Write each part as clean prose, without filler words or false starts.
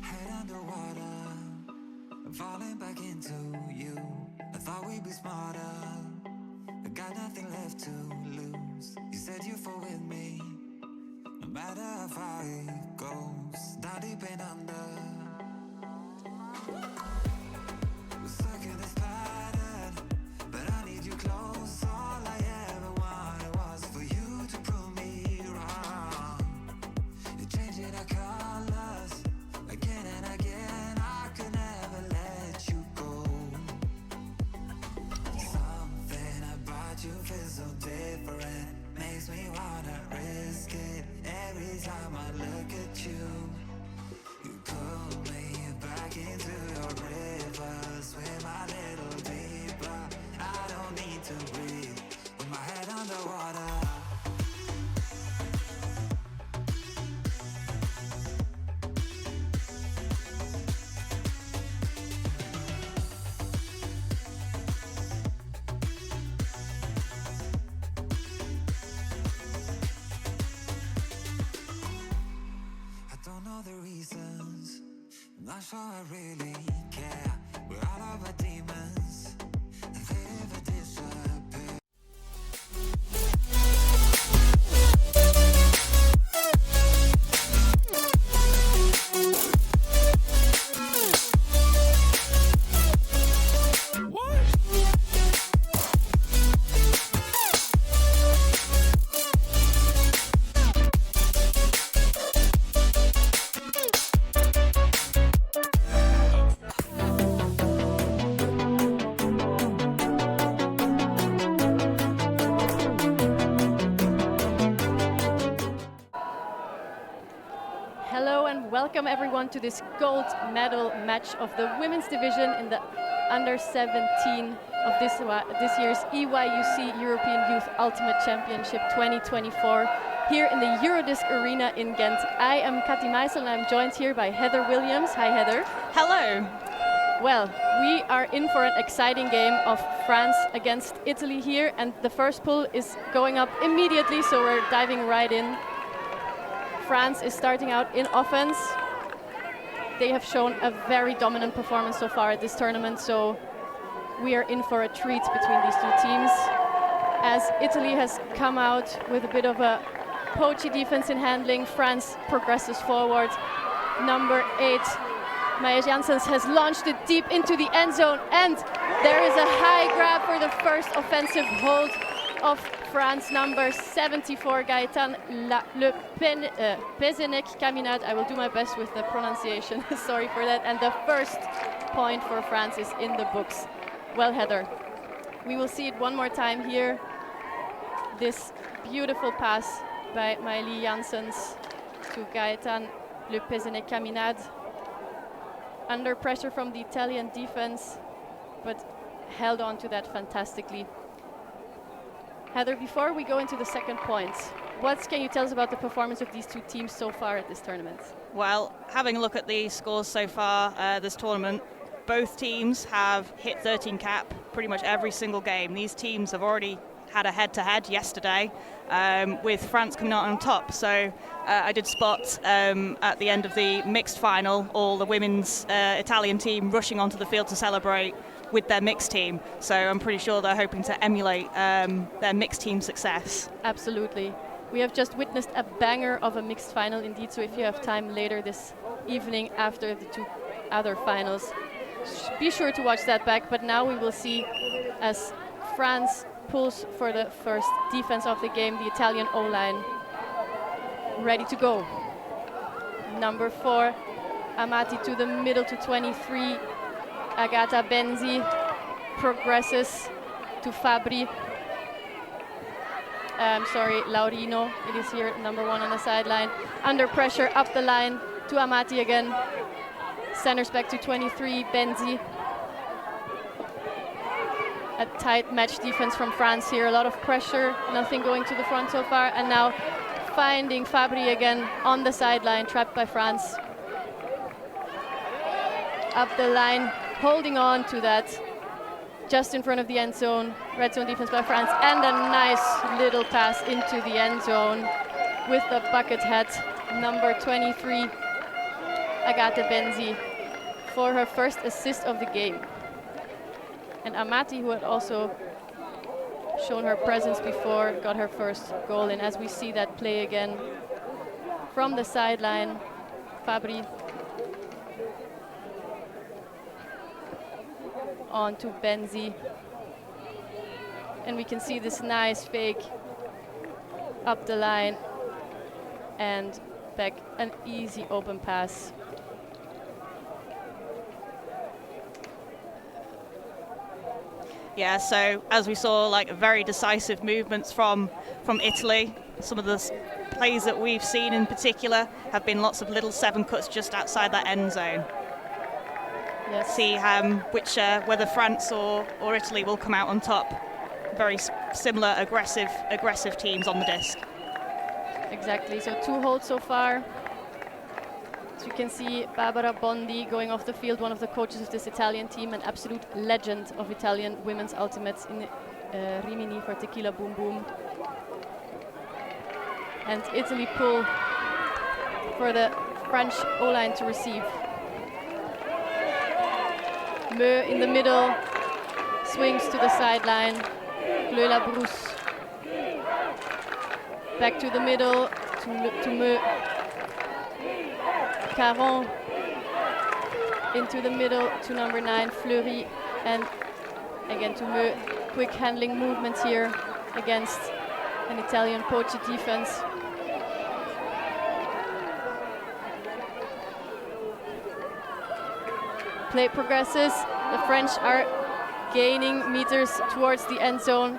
Head underwater, I'm falling back into you. I thought we'd be smarter, I got nothing left to lose. You said you fall with me, no matter how far it goes. Down deep and under, we're stuck in this pattern, but I need you close. All I ever wanted was for you to prove me wrong. You're changing our colors again and again. I could never let you go. Something about you feels so different, makes me wanna risk it. Every time I look at you, you pull me back into your river. Swim a little deeper, I don't need to breathe with my head underwater. I don't know the reasons, I'm not sure I really care. We're all of our demons, and they never disappear. Hello and welcome everyone to this gold medal match of the women's division in the under 17 of this year's EYUC European Youth Ultimate Championship 2024 here in the Eurodisc Arena in Ghent. I am Kati Meisel and I'm joined here by Heather Williams. Hi Heather. Hello. Well, we are in for an exciting game of France against Italy here, and the first pull is going up immediately, so we're diving right in. France is starting out in offense. They have shown a very dominant performance so far at this tournament, so we are in for a treat between these two teams. As Italy has come out with a bit of a poachy defense in handling, France progresses forward. Number 8, Maya Janssens, has launched it deep into the end zone, and there is a high grab for the first offensive hold of France. Number 74, Gaëtan Pezenek-Caminade. I will do my best with the pronunciation, sorry for that. And the first point for France is in the books. Well, Heather, we will see it one more time here. This beautiful pass by Maëlie Janssens to Gaëtan Pezenek-Caminade. Under pressure from the Italian defense, but held on to that fantastically. Heather, before we go into the second point, what can you tell us about the performance of these two teams so far at this tournament? Well, having a look at the scores so far this tournament, both teams have hit 13 cap pretty much every single game. These teams have already had a head-to-head yesterday, with France coming out on top. So I did spot at the end of the mixed final all the women's Italian team rushing onto the field to celebrate with their mixed team. So I'm pretty sure they're hoping to emulate their mixed team success. Absolutely. We have just witnessed a banger of a mixed final indeed, so if you have time later this evening after the two other finals, be sure to watch that back. But now we will see, as France pulls for the first defense of the game, the Italian O-line ready to go. Number 4, Amati to the middle to 23. Agata Benzi progresses to Fabri. Laurino. It is here, number 1 on the sideline. Under pressure, up the line to Amati again. Centers back to 23, Benzi. A tight match defense from France here. A lot of pressure, nothing going to the front so far. And now finding Fabri again on the sideline, trapped by France. Up the line, holding on to that, just in front of the end zone. Red zone defense by France, and a nice little pass into the end zone with the bucket hat. Number 23, Agatha Benzi for her first assist of the game. And Amati, who had also shown her presence before, got her first goal in. As we see that play again from the sideline, Fabri on to Benzi. And we can see this nice fake up the line and back, an easy open pass. Yeah, so as we saw, like very decisive movements from Italy. Some of the plays that we've seen in particular have been lots of little 7 cuts just outside that end zone. Yes. See whether France or Italy will come out on top. Very similar aggressive teams on the disc. Exactly, so 2 holds so far. As you can see, Barbara Bondi going off the field, one of the coaches of this Italian team, an absolute legend of Italian women's ultimates in Rimini for Tequila Boom Boom. And Italy pull for the French O-line to receive. Meu in the middle, swings to the sideline. Bleu-Labrousse back to the middle, to Meu. Caron into the middle to number 9, Fleury, and again to Meu. Quick handling movements here against an Italian poacher defense. Play progresses. The French are gaining meters towards the end zone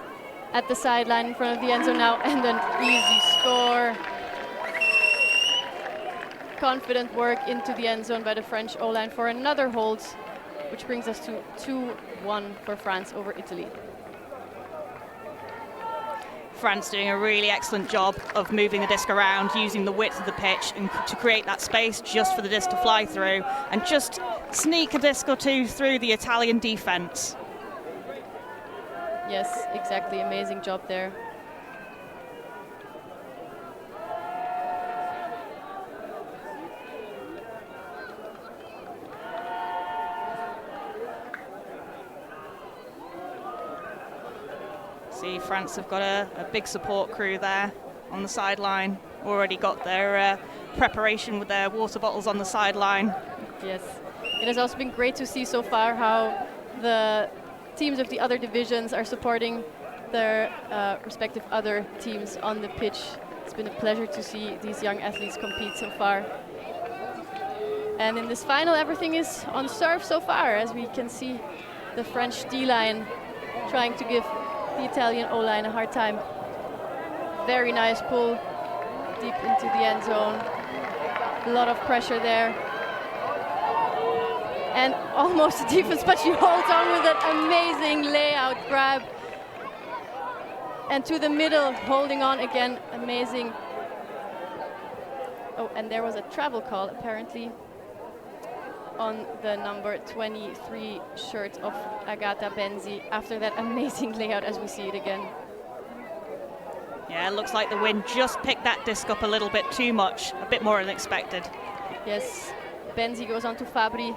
at the sideline in front of the end zone now, and an easy score. Confident work into the end zone by the French O-line for another hold, which brings us to 2-1 for France over Italy. France doing a really excellent job of moving the disc around, using the width of the pitch and to create that space just for the disc to fly through and just sneak a disc or 2 through the Italian defense. Yes, exactly. Amazing job there. See, France have got a big support crew there on the sideline. Already got their preparation with their water bottles on the sideline. Yes. It has also been great to see so far how the teams of the other divisions are supporting their respective other teams on the pitch. It's been a pleasure to see these young athletes compete so far. And in this final, everything is on serve so far, as we can see the French D-line trying to give the Italian O-line a hard time. Very nice pull deep into the end zone. A lot of pressure there. And almost a defense, but she holds on with an amazing layout grab. And to the middle, holding on again, amazing. Oh, and there was a travel call apparently on the number 23 shirt of Agatha Benzi after that amazing layout, as we see it again. Yeah, it looks like the wind just picked that disc up a little bit too much, a bit more than expected. Yes, Benzi goes on to Fabri.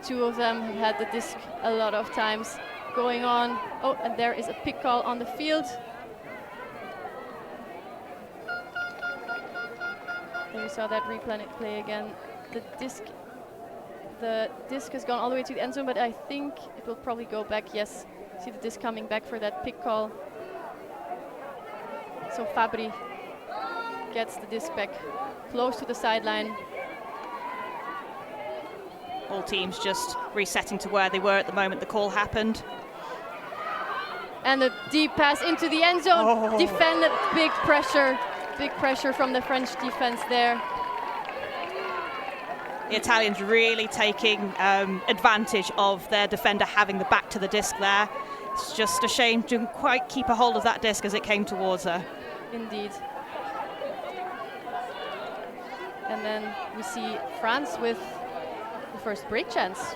The 2 of them have had the disc a lot of times going on. Oh, and there is a pick call on the field. There you saw that replay play again. The disc has gone all the way to the end zone, but I think it will probably go back. Yes, see the disc coming back for that pick call. So Fabri gets the disc back close to the sideline. All teams just resetting to where they were at the moment the call happened. And a deep pass into the end zone. Oh. Defended, big pressure from the French defense there. The Italians really taking advantage of their defender having the back to the disc there. It's just a shame to quite keep a hold of that disc as it came towards her. Indeed. And then we see France with the first break chance.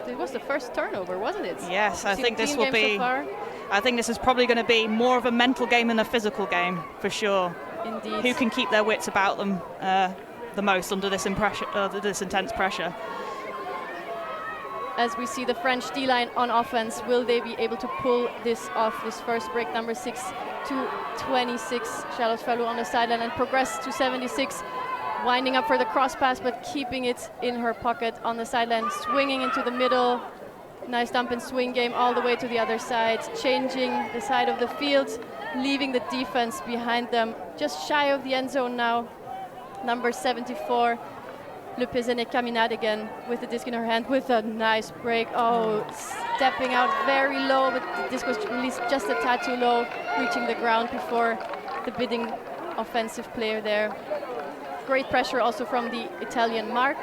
It was the first turnover, wasn't it? Yes, I think this will be. I think this is probably going to be more of a mental game than a physical game, for sure. Indeed. Who can keep their wits about them the most under this intense pressure. As we see the French D-line on offense, will they be able to pull this off, this first break, number 6 to 26, Charlotte Fallot on the sideline, and progress to 76, winding up for the cross pass, but keeping it in her pocket on the sideline, swinging into the middle. Nice dump and swing game all the way to the other side, changing the side of the field, leaving the defense behind them, just shy of the end zone now. Number 74, Le Pézenet-Caminade again with the disc in her hand with a nice break. Oh, stepping out very low, but the disc was released just a tad too low, reaching the ground before the bidding offensive player there. Great pressure also from the Italian Mark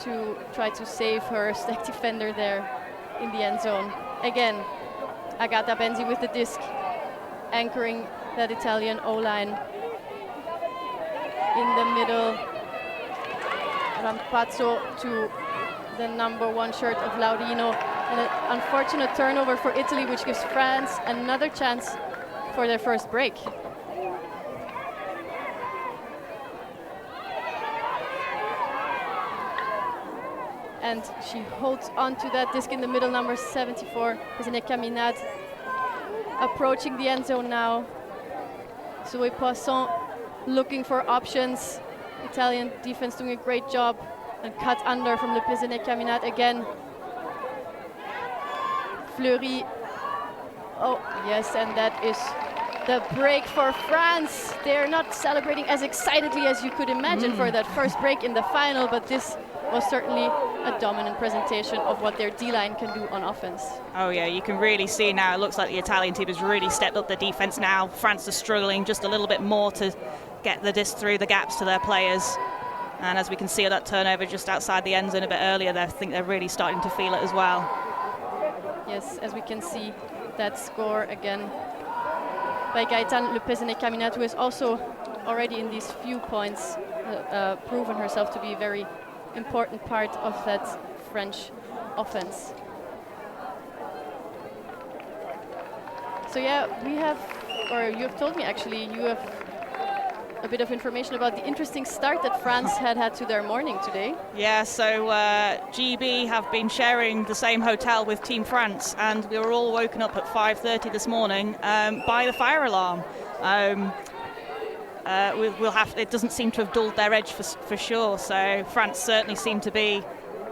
to try to save her stack defender there in the end zone. Again, Agata Benzi with the disc, anchoring that Italian O-line. In the middle, Rampazzo to the number 1 shirt of Laurino. And an unfortunate turnover for Italy, which gives France another chance for their first break. And she holds on to that disc in the middle, number 74, Pézenet-Caminade, approaching the end zone now. Zoe Poisson looking for options. Italian defense doing a great job, and cut under from Le Pézenet-Caminade again. Fleury. Oh, yes, and that is the break for France. They're not celebrating as excitedly as you could imagine for that first break in the final, but this was certainly a dominant presentation of what their D-line can do on offense. Oh yeah, you can really see now, it looks like the Italian team has really stepped up their defense now. France is struggling just a little bit more to get the disc through the gaps to their players. And as we can see that turnover just outside the end zone a bit earlier, I think they're really starting to feel it as well. Yes, as we can see that score again by Gaëtane Le Pézenet-Caminade, who has also already in these few points proven herself to be a very important part of that French offense. So yeah, we have, or you have told me actually, you have a bit of information about the interesting start that France had to their morning today. Yeah, so GB have been sharing the same hotel with Team France, and we were all woken up at 5:30 this morning by the fire alarm. It doesn't seem to have dulled their edge for sure, so France certainly seem to be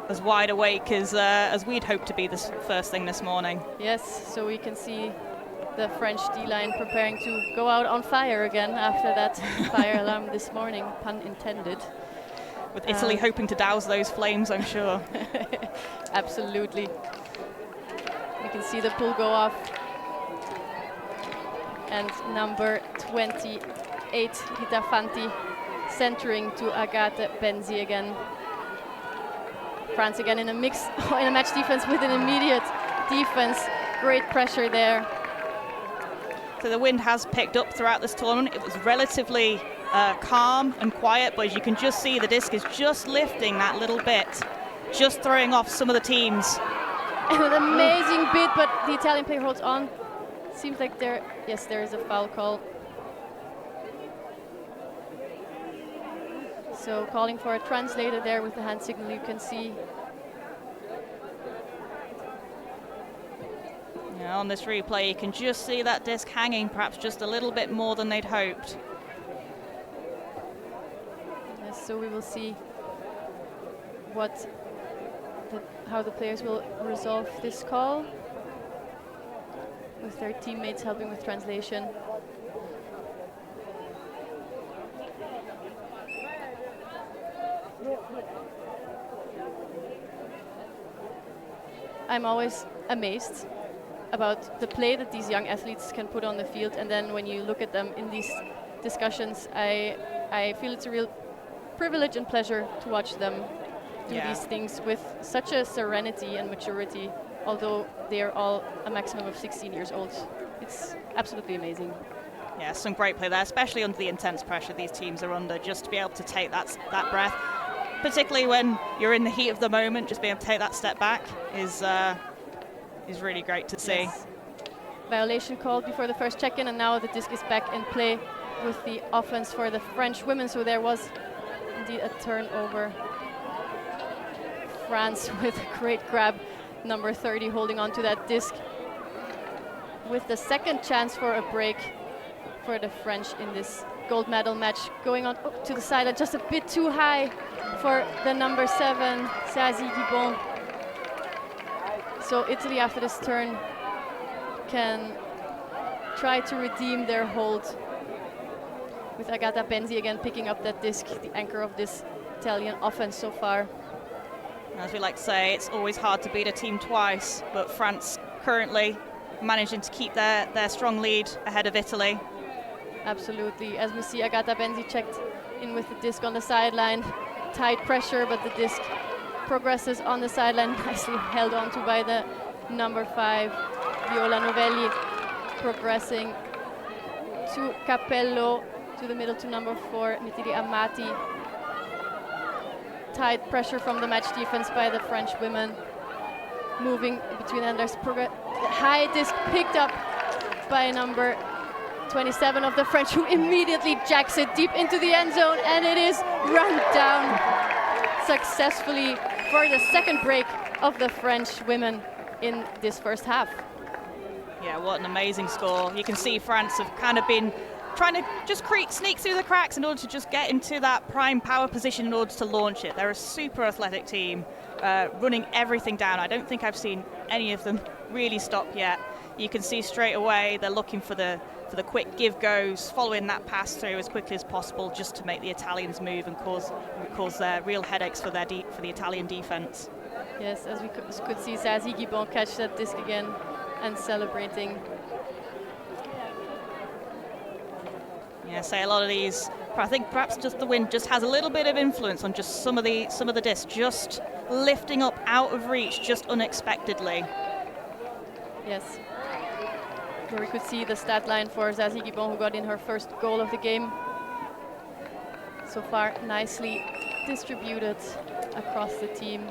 as wide awake as we'd hoped to be this first thing this morning. Yes, so we can see the French D-line preparing to go out on fire again after that fire alarm this morning, pun intended. With Italy hoping to douse those flames, I'm sure. Absolutely. We can see the pull go off. And number 28, Rita Fanti, centering to Agate Benzi again. France again in a mix, in a match defense with an immediate defense. Great pressure there. So the wind has picked up throughout this tournament. It was relatively calm and quiet, but as you can just see, the disc is just lifting that little bit, just throwing off some of the teams. And an amazing bid, but the Italian player holds on. Seems like there is a foul call. So calling for a translator there with the hand signal, you can see. Yeah, on this replay, you can just see that disc hanging perhaps just a little bit more than they'd hoped. Yes, so we will see how the players will resolve this call, with their teammates helping with translation. I'm always amazed about the play that these young athletes can put on the field, and then when you look at them in these discussions, I feel it's a real privilege and pleasure to watch them do these things with such a serenity and maturity, although they are all a maximum of 16 years old. It's absolutely amazing. Yeah, some great play there, especially under the intense pressure these teams are under, just to be able to take that breath, particularly when you're in the heat of the moment, just being able to take that step back is really great to see. Yes. Violation called before the first check-in, and now the disc is back in play with the offense for the French women. So there was indeed a turnover. France with a great grab, number 30 holding on to that disc, with the second chance for a break for the French in this gold medal match. Going on to the side, and just a bit too high for the number 7, Zazie Guibon. So Italy, after this turn, can try to redeem their hold, with Agata Benzi again picking up that disc, the anchor of this Italian offense so far. As we like to say, it's always hard to beat a team twice, but France currently managing to keep their strong lead ahead of Italy. Absolutely. As we see, Agata Benzi checked in with the disc on the sideline. Tight pressure, but the disc progresses on the sideline, nicely held on to by the number 5, Viola Novelli, progressing to Capello, to the middle to number 4, Nitiri Amati. Tight pressure from the match defense by the French women. Moving between, and there's high disc picked up by number 27 of the French, who immediately jacks it deep into the end zone, and it is run down successfully for the second break of the French women in this first half. Yeah, what an amazing score. You can see France have kind of been trying to just sneak through the cracks in order to just get into that prime power position in order to launch it. They're a super athletic team, running everything down. I don't think I've seen any of them really stop yet. You can see straight away they're looking for the quick give goes, following that pass through as quickly as possible, just to make the Italians move and cause real headaches for the Italian defense. Yes, as we could see Zazie Guibon catch that disc again and celebrating. Yeah, say a lot of these. I think perhaps just the wind just has a little bit of influence on just some of the discs just lifting up out of reach just unexpectedly. Yes. Where we could see the stat line for Zazie Guibon, who got in her first goal of the game. So far, nicely distributed across the team.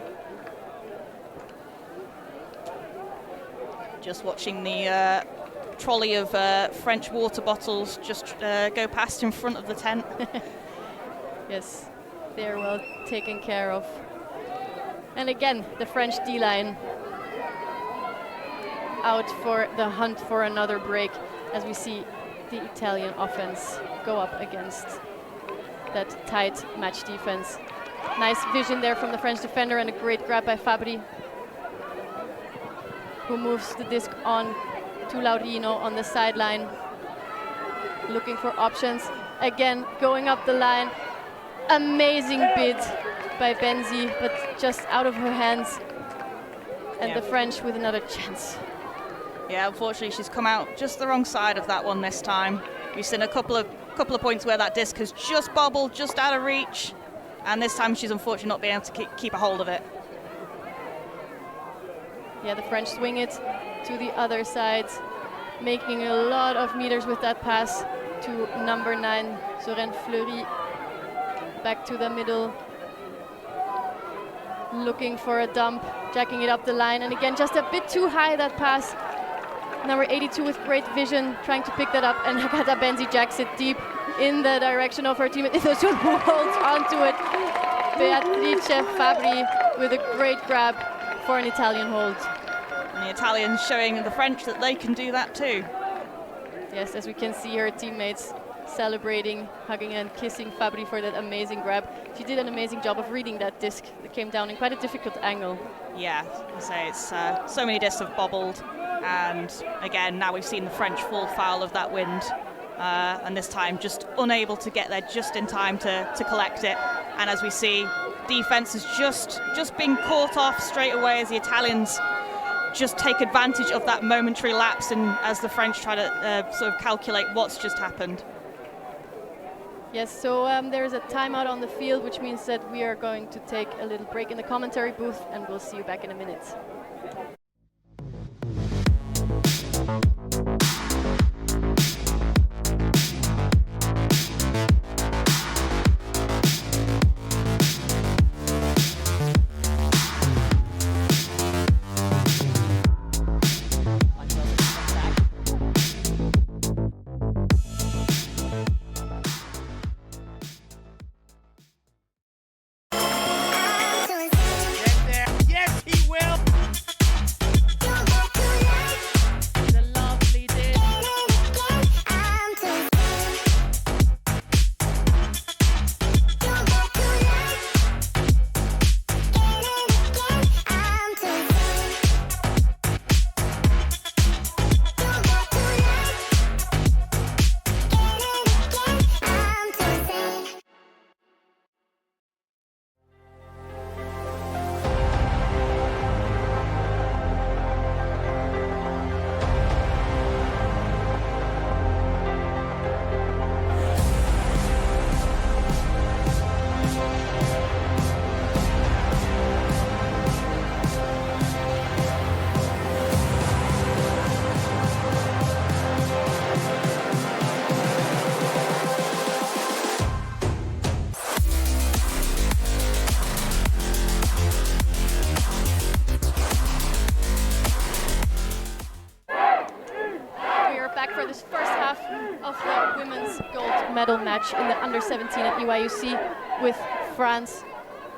Just watching the trolley of French water bottles just go past in front of the tent. Yes, they're well taken care of. And again, the French D-line out for the hunt for another break, as we see the Italian offense go up against that tight match defense. Nice vision there from the French defender, and a great grab by Fabri, who moves the disc on to Laurino on the sideline, looking for options. Again, going up the line. Amazing bid by Benzi, but just out of her hands. And the French with another chance. Yeah, unfortunately, she's come out just the wrong side of that one this time. We've seen a couple of points where that disc has just bobbled, just out of reach, and this time she's unfortunately not being able to keep a hold of it. Yeah, the French swing it to the other side, making a lot of meters with that pass to number 9, Soren Fleury. Back to the middle, looking for a dump, jacking it up the line, and again, just a bit too high, that pass. Number 82 with great vision, trying to pick that up, and Agata Benzi jacks it deep in the direction of her teammate. Those who holds onto it. Beatrice Fabri with a great grab for an Italian hold. And the Italians showing the French that they can do that too. Yes, as we can see her teammates celebrating, hugging and kissing Fabri for that amazing grab. She did an amazing job of reading that disc that came down in quite a difficult angle. Yeah, I say it's so many discs have bobbled, and again now we've seen the French fall foul of that wind, and this time just unable to get there just in time to collect it. And as we see, defense has just been caught off straight away as the Italians just take advantage of that momentary lapse, and as the French try to sort of calculate what's just happened. Yes, so there is a timeout on the field, which means that we are going to take a little break in the commentary booth, and we'll see you back in a minute. medal match in the under-17 at EYUC, with France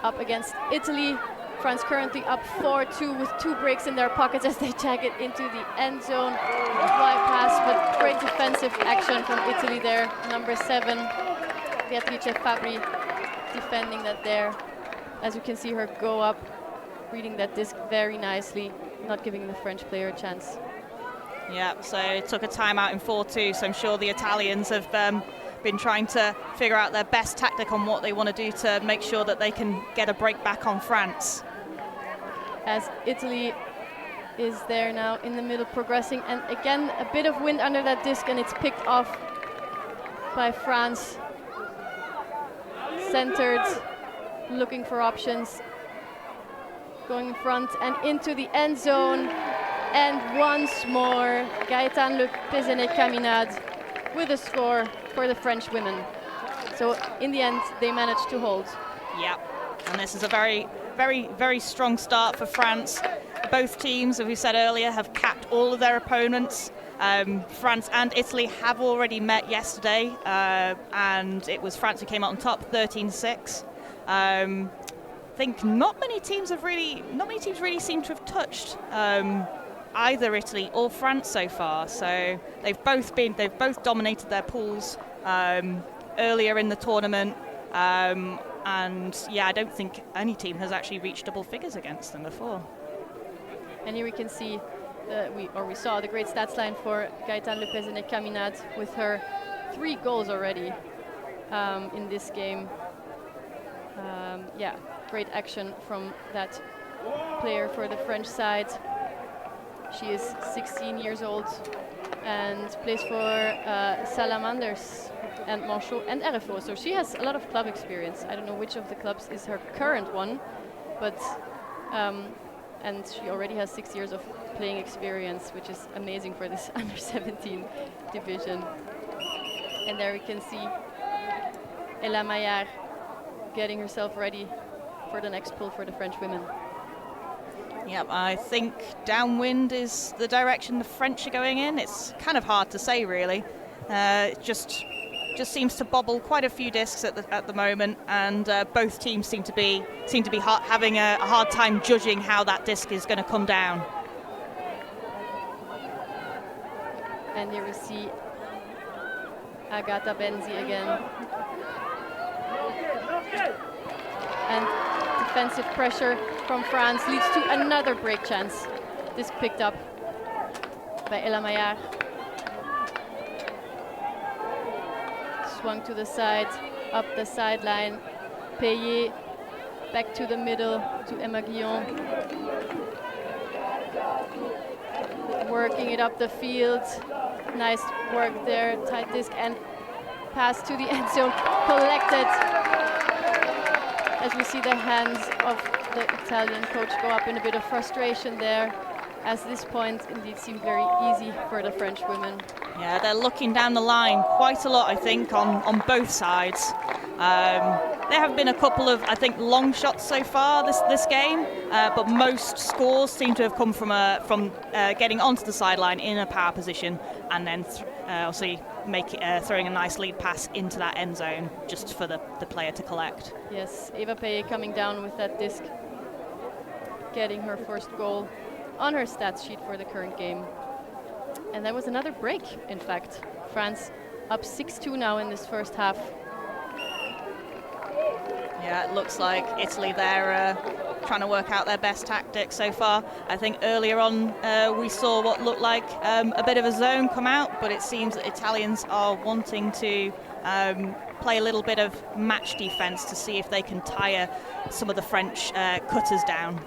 up against Italy. France currently up 4-2 with 2 breaks in their pockets as they tag it into the end zone. Wide pass, but great defensive action from Italy there. Number 7, Beatrice Fabri, defending that there. As you can see her go up, reading that disc very nicely, not giving the French player a chance. Yeah, so it took a timeout in 4-2, so I'm sure the Italians have been trying to figure out their best tactic on what they want to do to make sure that they can get a break back on France. As Italy is there now in the middle progressing, and again a bit of wind under that disc, and it's picked off by France. Centered, looking for options, going in front and into the end zone, and once more Gaëtan Le Pézenet-Caminade with a score for the French women. So in the end they managed to hold. Yeah, and this is a very, very strong start for France. Both teams, as we said earlier, have capped all of their opponents. France and Italy have already met yesterday, and it was France who came out on top, 13-6. I think not many teams really seem to have touched either Italy or France so far. So they've both dominated their pools earlier in the tournament. And yeah, I don't think any team has actually reached double figures against them before. And here we can see we saw the great stats line for Gaëtan Le Pézenet-Caminade with her 3 goals already in this game. Yeah, great action from that player for the French side. She is 16 years old and plays for Salamanders and Manchot and RFO. So she has a lot of club experience. I don't know which of the clubs is her current one, but and she already has 6 years of playing experience, which is amazing for this under-17 division. And there we can see Ella Maillard getting herself ready for the next pull for the French women. Yep, I think downwind is the direction the French are going in. It's kind of hard to say, really. It just seems to bobble quite a few discs at the moment, and both teams seem to be having a hard time judging how that disc is going to come down. And here we see Agata Benzi again. And defensive pressure from France leads to another break chance. Disc picked up by Ella Maillard. Swung to the side, up the sideline. Payet back to the middle to Emma Guillon. Working it up the field. Nice work there, tight disc, and pass to the end zone, collected. As we see the hands of the Italian coach go up in a bit of frustration there, as this point indeed seemed very easy for the French women. Yeah, they're looking down the line quite a lot, I think, on both sides. There have been a couple of, I think, long shots so far this game, but most scores seem to have come from getting onto the sideline in a power position, and then obviously throwing a nice lead pass into that end zone just for the player to collect. Yes, Eva Payet coming down with that disc, getting her first goal on her stats sheet for the current game. And that was another break, in fact. France up 6-2 now in this first half. Yeah, it looks like Italy, they're trying to work out their best tactics so far. I think earlier on we saw what looked like a bit of a zone come out, but it seems that Italians are wanting to play a little bit of match defense to see if they can tire some of the French cutters down.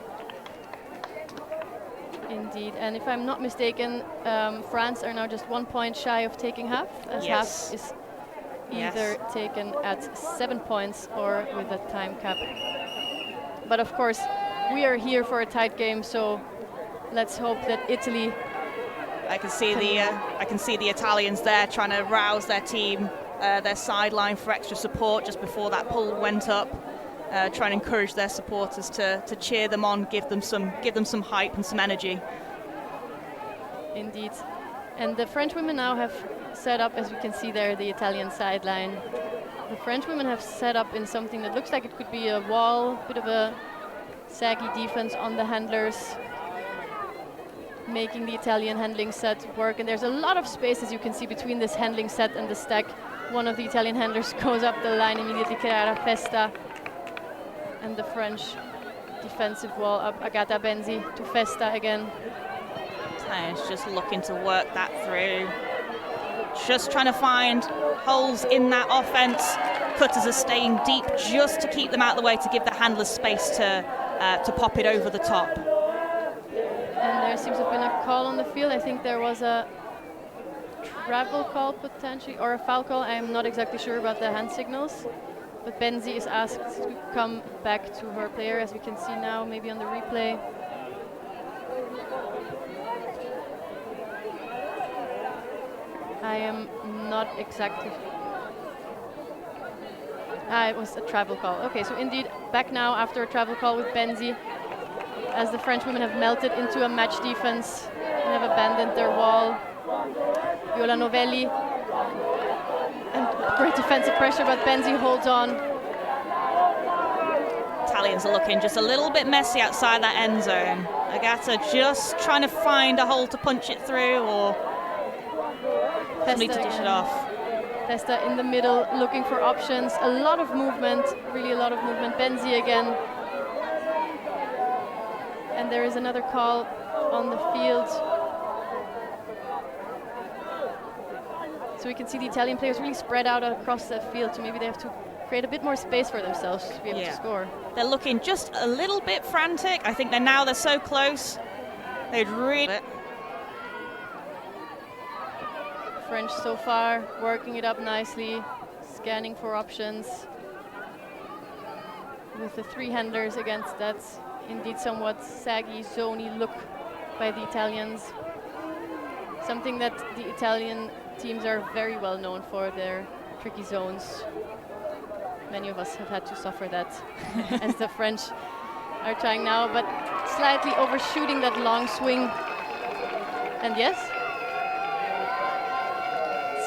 Indeed, and if I'm not mistaken, France are now just 1 point shy of taking half, as Yes. half is either taken at 7 points or with a time cap. But of course, we are here for a tight game, so let's hope that Italy. I can see the Italians there trying to rouse their team, their sideline for extra support just before that pull went up. Trying to encourage their supporters to cheer them on, give them some hype and some energy. Indeed. And the French women now have set up, as we can see there, the Italian sideline. The French women have set up in something that looks like it could be a wall, bit of a saggy defense on the handlers, making the Italian handling set work. And there's a lot of space, as you can see, between this handling set and the stack. One of the Italian handlers goes up the line immediately, Chiara Festa, and the French defensive wall up, Agata Benzi to Festa again. It's just looking to work that through. Just trying to find holes in that offense. Cutters are staying deep just to keep them out of the way, to give the handlers space to pop it over the top. And there seems to have been a call on the field. I think there was a travel call potentially, or a foul call. I'm not exactly sure about the hand signals. But Benzi is asked to come back to her player, as we can see now, maybe on the replay. I am not exactly. It was a travel call. Okay, so indeed, back now after a travel call with Benzi, as the French women have melted into a match defense and have abandoned their wall. Viola Novelli, and great defensive pressure, but Benzi holds on. Italians are looking just a little bit messy outside that end zone. Agata just trying to find a hole to punch it through, or somebody to dish it off. Festa in the middle, looking for options. A lot of movement, really a lot of movement. Benzi again. And there is another call on the field. So we can see the Italian players really spread out across the field, so maybe they have to create a bit more space for themselves to be able to score. They're looking just a little bit frantic. I think they're so close. They'd really... French so far working it up nicely, scanning for options. With the three handlers against that indeed somewhat saggy, zony look by the Italians. Something that the Italian teams are very well known for, their tricky zones. Many of us have had to suffer that as the French are trying now, but slightly overshooting that long swing. And yes,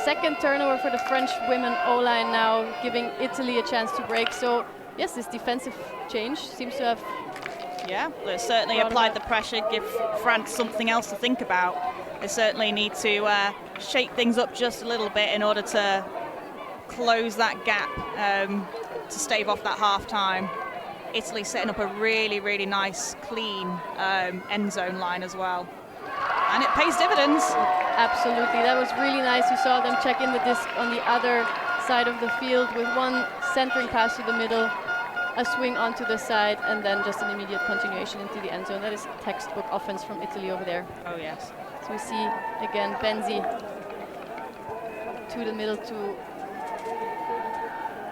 second turnover for the French women O-line now, giving Italy a chance to break. So yes, this defensive change seems to have... Yeah, they certainly applied the pressure, give France something else to think about. They certainly need to shake things up just a little bit in order to close that gap, to stave off that half-time. Italy setting up a really, really nice, clean end zone line as well. And it pays dividends. Absolutely, that was really nice. You saw them check in the disc on the other side of the field with one centering pass to the middle, a swing onto the side, and then just an immediate continuation into the end zone. That is textbook offense from Italy over there. Oh, yes. So we see, again, Benzi to the middle to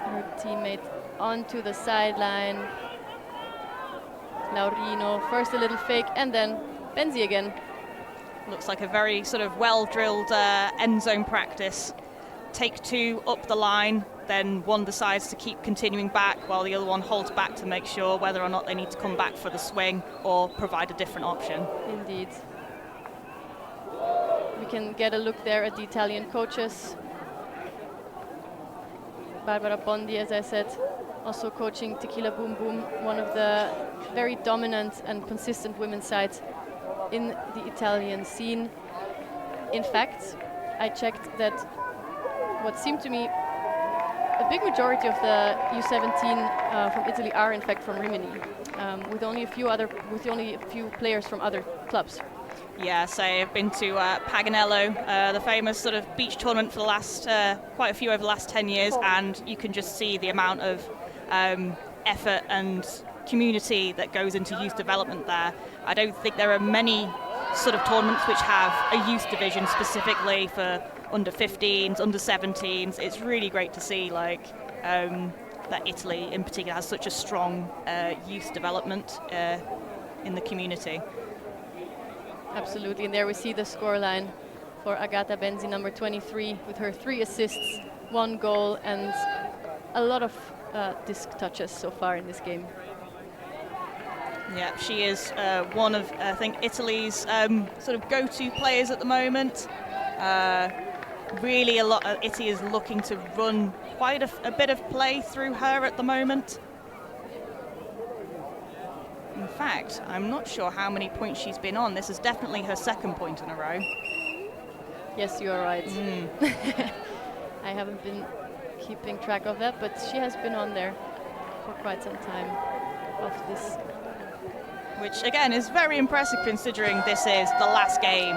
her teammate onto the sideline. Laurino, first a little fake, and then Benzi again. Looks like a very sort of well-drilled end zone practice. Take two up the line, then one decides to keep continuing back while the other one holds back to make sure whether or not they need to come back for the swing or provide a different option. Indeed. We can get a look there at the Italian coaches. Barbara Bondi, as I said, also coaching Tequila Boom Boom, one of the very dominant and consistent women's sides in the Italian scene. In fact, I checked that what seemed to me a big majority of the U17 from Italy are in fact from Rimini, with only a few players from other clubs. Yeah, so I've been to Paganello, the famous sort of beach tournament for the last, quite a few over the last 10 years, and you can just see the amount of effort and community that goes into youth development there. I don't think there are many sort of tournaments which have a youth division specifically for under 15s, under 17s. It's really great to see that Italy in particular has such a strong youth development in the community. Absolutely, and there we see the scoreline for Agata Benzi, number 23, with her 3 assists, 1 goal, and a lot of disc touches so far in this game. Yeah, she is one of, I think, Italy's sort of go-to players at the moment. really a lot of Italy is looking to run quite a bit of play through her at the moment. In fact, I'm not sure how many points she's been on. This is definitely her second point in a row. Yes, you are right. I haven't been keeping track of that, but she has been on there for quite some time of this. Which again is very impressive considering this is the last game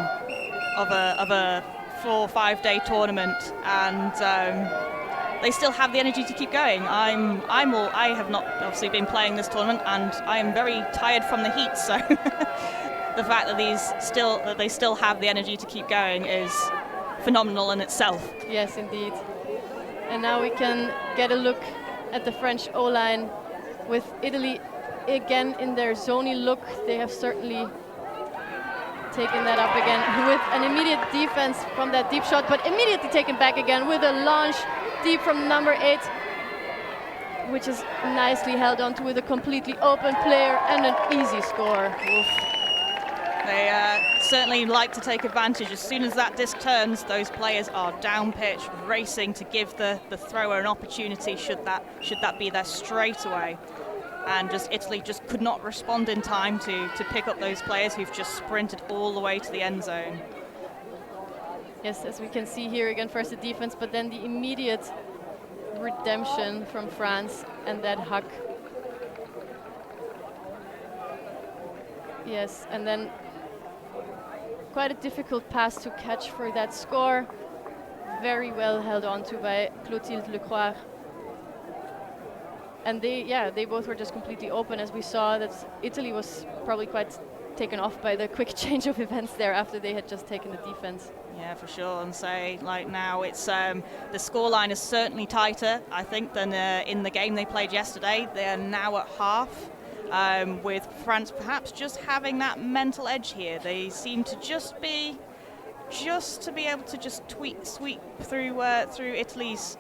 of a 4 or 5 day tournament, and they still have the energy to keep going. I have not obviously been playing this tournament, and I am very tired from the heat. So the fact that they still have the energy to keep going is phenomenal in itself. Yes, indeed. And now we can get a look at the French O-line with Italy again in their zony look. They have certainly taken that up again with an immediate defense from that deep shot, but immediately taken back again with a launch deep from number 8, which is nicely held onto with a completely open player and an easy score. Oof. They certainly like to take advantage. As soon as that disc turns, those players are down pitch, racing to give the thrower an opportunity should that be there straight away. And Italy just could not respond in time to pick up those players who've just sprinted all the way to the end zone. Yes, as we can see here again, first the defense, but then the immediate redemption from France and that huck. Yes, and then quite a difficult pass to catch for that score. Very well held on to by Clotilde Lecroix. And they both were just completely open, as we saw that Italy was probably quite taken off by the quick change of events there after they had just taken the defense. Yeah, for sure. And so, like now, it's the scoreline is certainly tighter, I think, than in the game they played yesterday. They are now at half, with France perhaps just having that mental edge here. They seem to just be able to just sweep through Italy's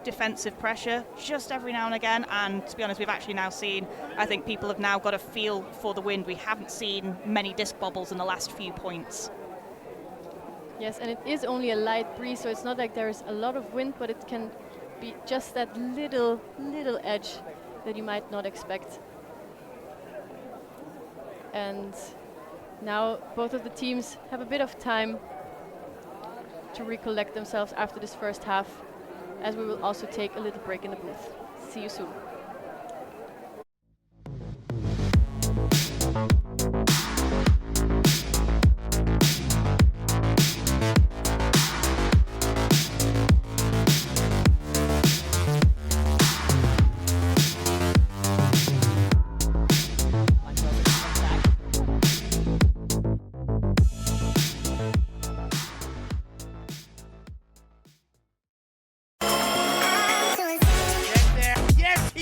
defensive pressure just every now and again. And to be honest, we've actually now seen, I think people have now got a feel for the wind. We haven't seen many disc bobbles in the last few points. Yes, and it is only a light breeze, so it's not like there's a lot of wind, but it can be just that little edge that you might not expect. And now both of the teams have a bit of time to recollect themselves after this first half, as we will also take a little break in the booth. See you soon. Yes,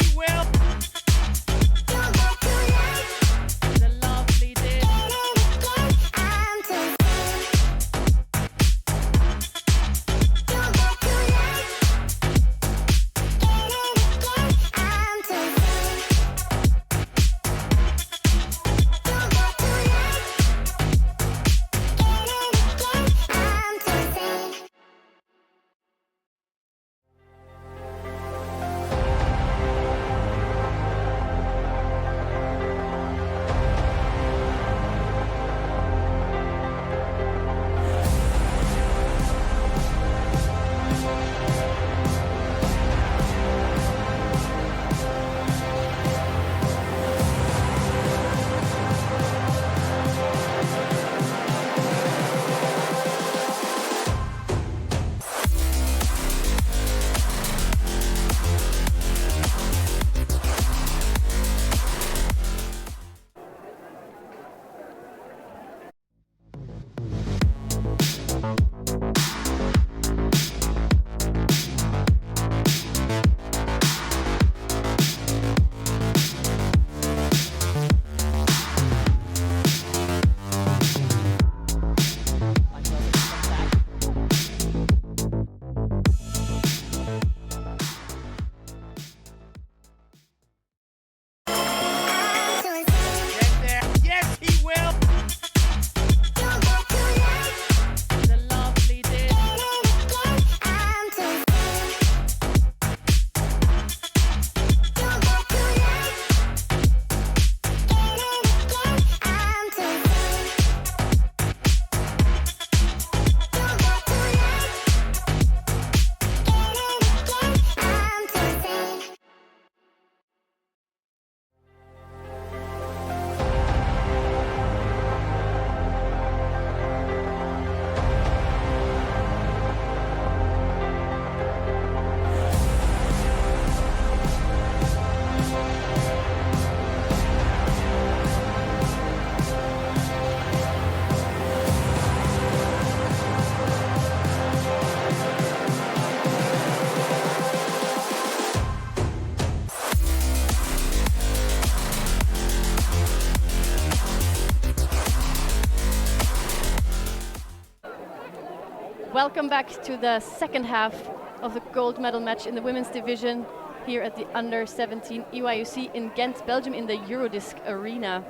Welcome back to the second half of the gold medal match in the women's division here at the under-17 EYUC in Ghent, Belgium in the Eurodisc arena.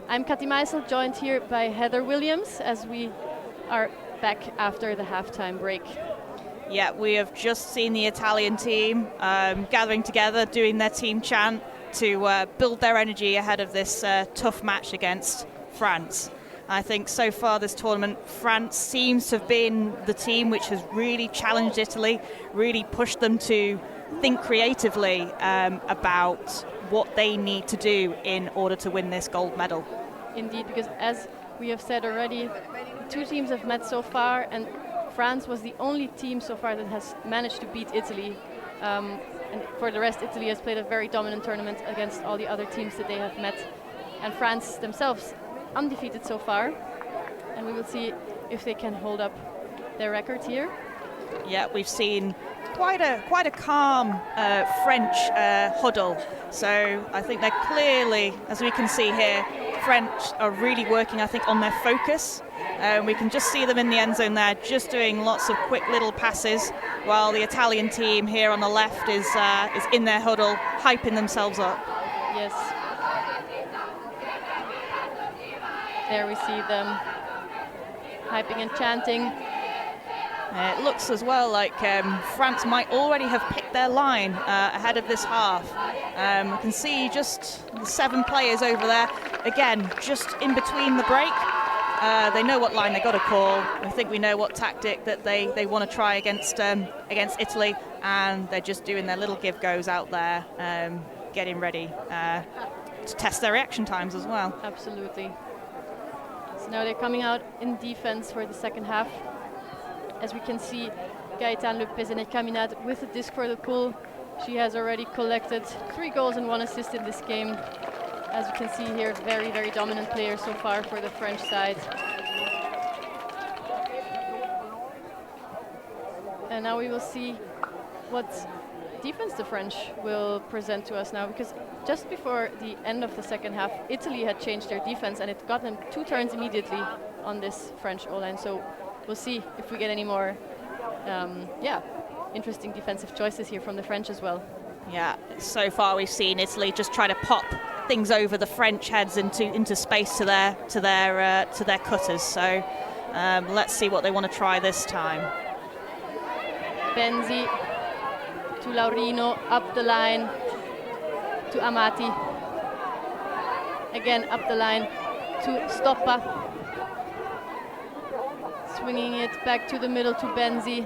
I'm Kati Meisel, joined here by Heather Williams as we are back after the halftime break. Yeah, we have just seen the Italian team gathering together, doing their team chant to build their energy ahead of this tough match against France. I think so far this tournament, France seems to have been the team which has really challenged Italy, really pushed them to think creatively about what they need to do in order to win this gold medal. Indeed, because as we have said already, two teams have met so far, and France was the only team so far that has managed to beat Italy. And for the rest, Italy has played a very dominant tournament against all the other teams that they have met. And France themselves undefeated so far, and we will see if they can hold up their record here. Yeah, we've seen quite a calm French huddle. So I think they're clearly, as we can see here, French are really working, I think, on their focus. We can just see them in the end zone there, just doing lots of quick little passes, while the Italian team here on the left is in their huddle, hyping themselves up. Yes. There we see them hyping and chanting. It looks as well like France might already have picked their line ahead of this half. We can see just the 7 players over there, again, just in between the break. They know what line they got to call. I think we know what tactic that they want to try against Italy, and they're just doing their little give-goes out there, getting ready to test their reaction times as well. Absolutely. So now they're coming out in defense for the second half. As we can see, Gaëtan Le Pezenet-Caminade with the disc for the pull. She has already collected 3 goals and 1 assist in this game. As you can see here, very, very dominant player so far for the French side. And now we will see what defense the French will present to us now, because just before the end of the second half, Italy had changed their defense and it got them 2 turns immediately on this French O-line. So we'll see if we get any more interesting defensive choices here from the French as well. Yeah, so far we've seen Italy just try to pop things over the French heads into space to their cutters. So let's see what they want to try this time. Benzi to Laurino, up the line to Amati. Again up the line to Stoppa. Swinging it back to the middle to Benzi.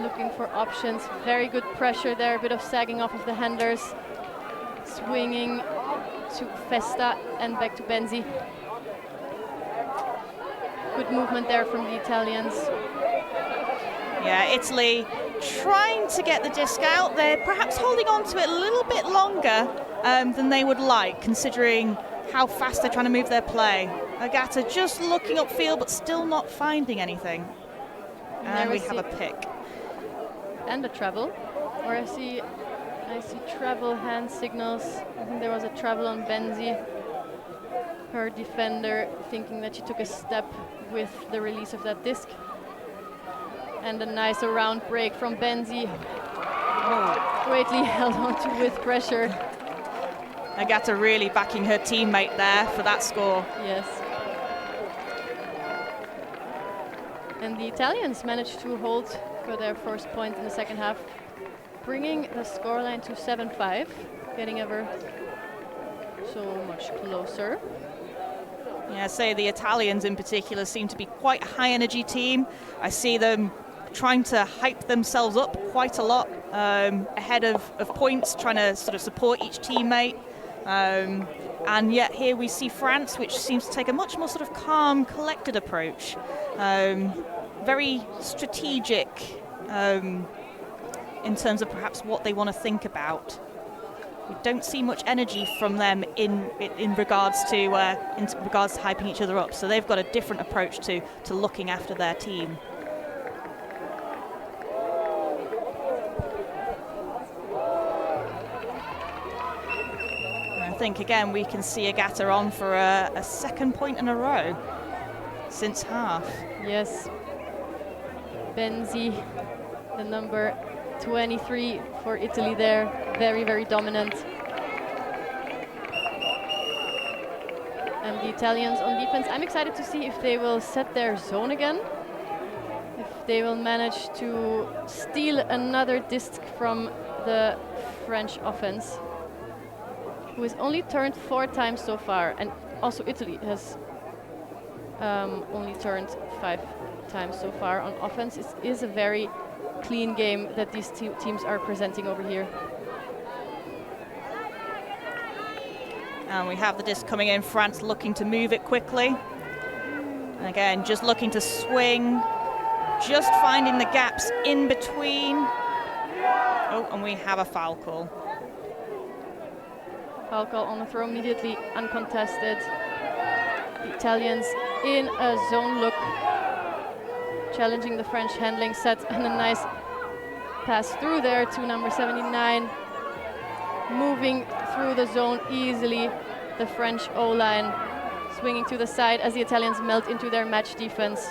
Looking for options. Very good pressure there, a bit of sagging off of the handlers. Swinging to Festa and back to Benzi. Good movement there from the Italians. Yeah, Italy trying to get the disc out. They're perhaps holding on to it a little bit longer than they would like, considering how fast they're trying to move their play. Agata just looking upfield, but still not finding anything. And we have a pick. And a travel. Or I see travel hand signals. I think there was a travel on Benzi. Her defender thinking that she took a step with the release of that disc. And a nice around break from Benzi. Oh, greatly held on to with pressure. Agata really backing her teammate there for that score. Yes. And the Italians managed to hold for their first point in the second half, bringing the scoreline to 7-5, getting ever so much closer. Yeah, say the Italians in particular seem to be quite a high energy team. I see them trying to hype themselves up quite a lot ahead of points, trying to sort of support each teammate. And yet here we see France, which seems to take a much more sort of calm, collected approach. Very strategic in terms of perhaps what they want to think about. We don't see much energy from them in regards to hyping each other up. So they've got a different approach to looking after their team. And I think again we can see Agata on for a second point in a row. since half. Yes. Benzi, the number 23 for Italy there, very, very dominant. And the Italians on defense, I'm excited to see if they will set their zone again, if they will manage to steal another disc from the French offense, who has only turned 4 times so far, and also Italy has only turned 5 times so far on offense. It is a very clean game that these teams are presenting over here. And we have the disc coming in. France looking to move it quickly. And again, just looking to swing, just finding the gaps in between. Oh, and we have a foul call. Foul call on the throw, immediately uncontested. The Italians in a zone look, challenging the French handling set, and a nice pass through there to number 79. Moving through the zone easily, the French O-line swinging to the side as the Italians melt into their match defense.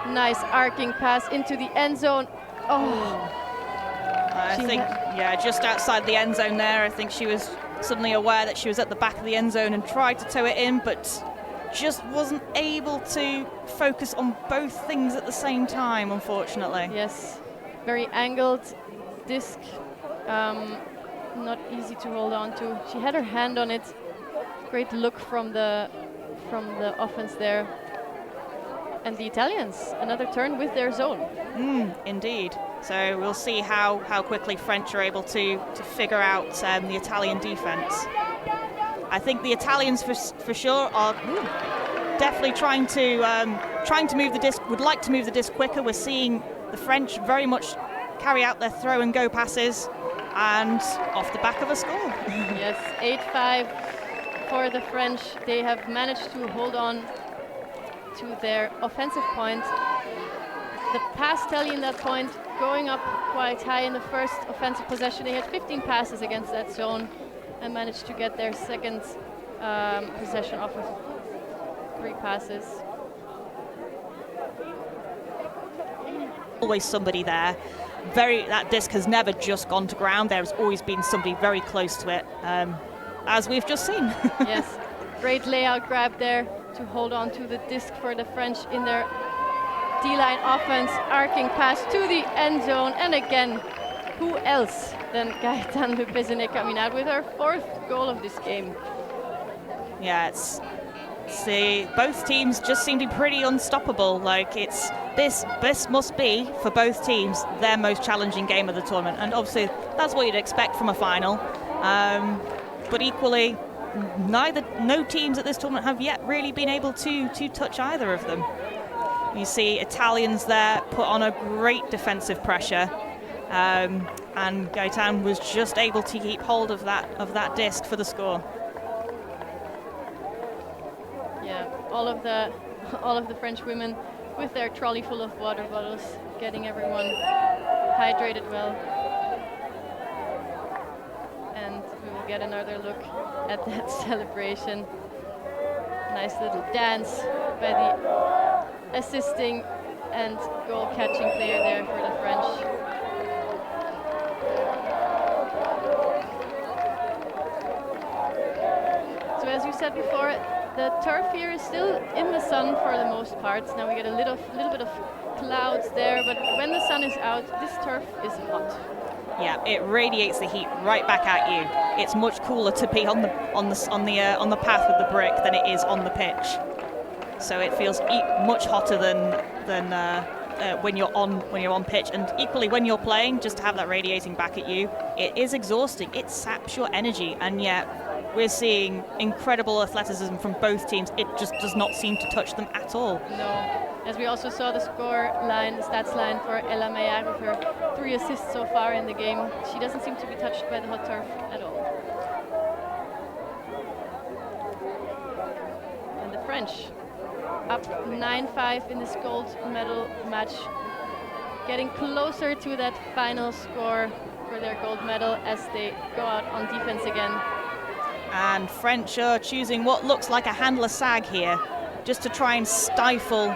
Nice arcing pass into the end zone. Oh, I think, yeah, just outside the end zone there. I think she was suddenly aware that she was at the back of the end zone and tried to toe it in, but just wasn't able to focus on both things at the same time, unfortunately. Yes, very angled disc. Not easy to hold on to. She had her hand on it. Great look from the offense there. And the Italians, another turn with their zone. Indeed. So we'll see how quickly French are able to figure out the Italian defense. I think the Italians for sure are definitely trying to move the disc. Would like to move the disc quicker. We're seeing the French very much carry out their throw and go passes, and off the back of a score. Yes, 8-5 for the French. They have managed to hold on to their offensive point. The pass tally in that point going up quite high in the first offensive possession. They had 15 passes against that zone and managed to get their second possession off with 3 passes. Always somebody there. That disc has never just gone to ground. There's always been somebody very close to it, as we've just seen. Yes, great layout grab there to hold on to the disc for the French in their D-line offense. Arcing pass to the end zone, and again, who else than Gaëtan Lepesene coming out with her 4th goal of this game. Yeah, both teams just seem to be pretty unstoppable. Like, this must be, for both teams, their most challenging game of the tournament, and obviously that's what you'd expect from a final. But equally, no teams at this tournament have yet really been able to touch either of them. You see Italians there put on a great defensive pressure, and Gaëtan was just able to keep hold of that disc for the score. Yeah, all of the French women with their trolley full of water bottles, getting everyone hydrated well. And we will get another look at that celebration. Nice little dance by the assisting and goal catching player there for the French. So as you said before, the turf here is still in the sun for the most part. Now we get a little bit of clouds there, but when the sun is out, this turf is hot. Yeah, it radiates the heat right back at you. It's much cooler to be on the path with the brick than it is on the pitch. So it feels much hotter than when you're on pitch, and equally when you're playing, just to have that radiating back at you, it is exhausting. It saps your energy, and yet we're seeing incredible athleticism from both teams. It just does not seem to touch them at all. No, as we also saw the score line, the stats line for Ella Meyer with her 3 assists so far in the game. She doesn't seem to be touched by the hot turf at all. And the French up 9-5 in this gold medal match, getting closer to that final score for their gold medal as they go out on defense again. And French are choosing what looks like a handler sag here, just to try and stifle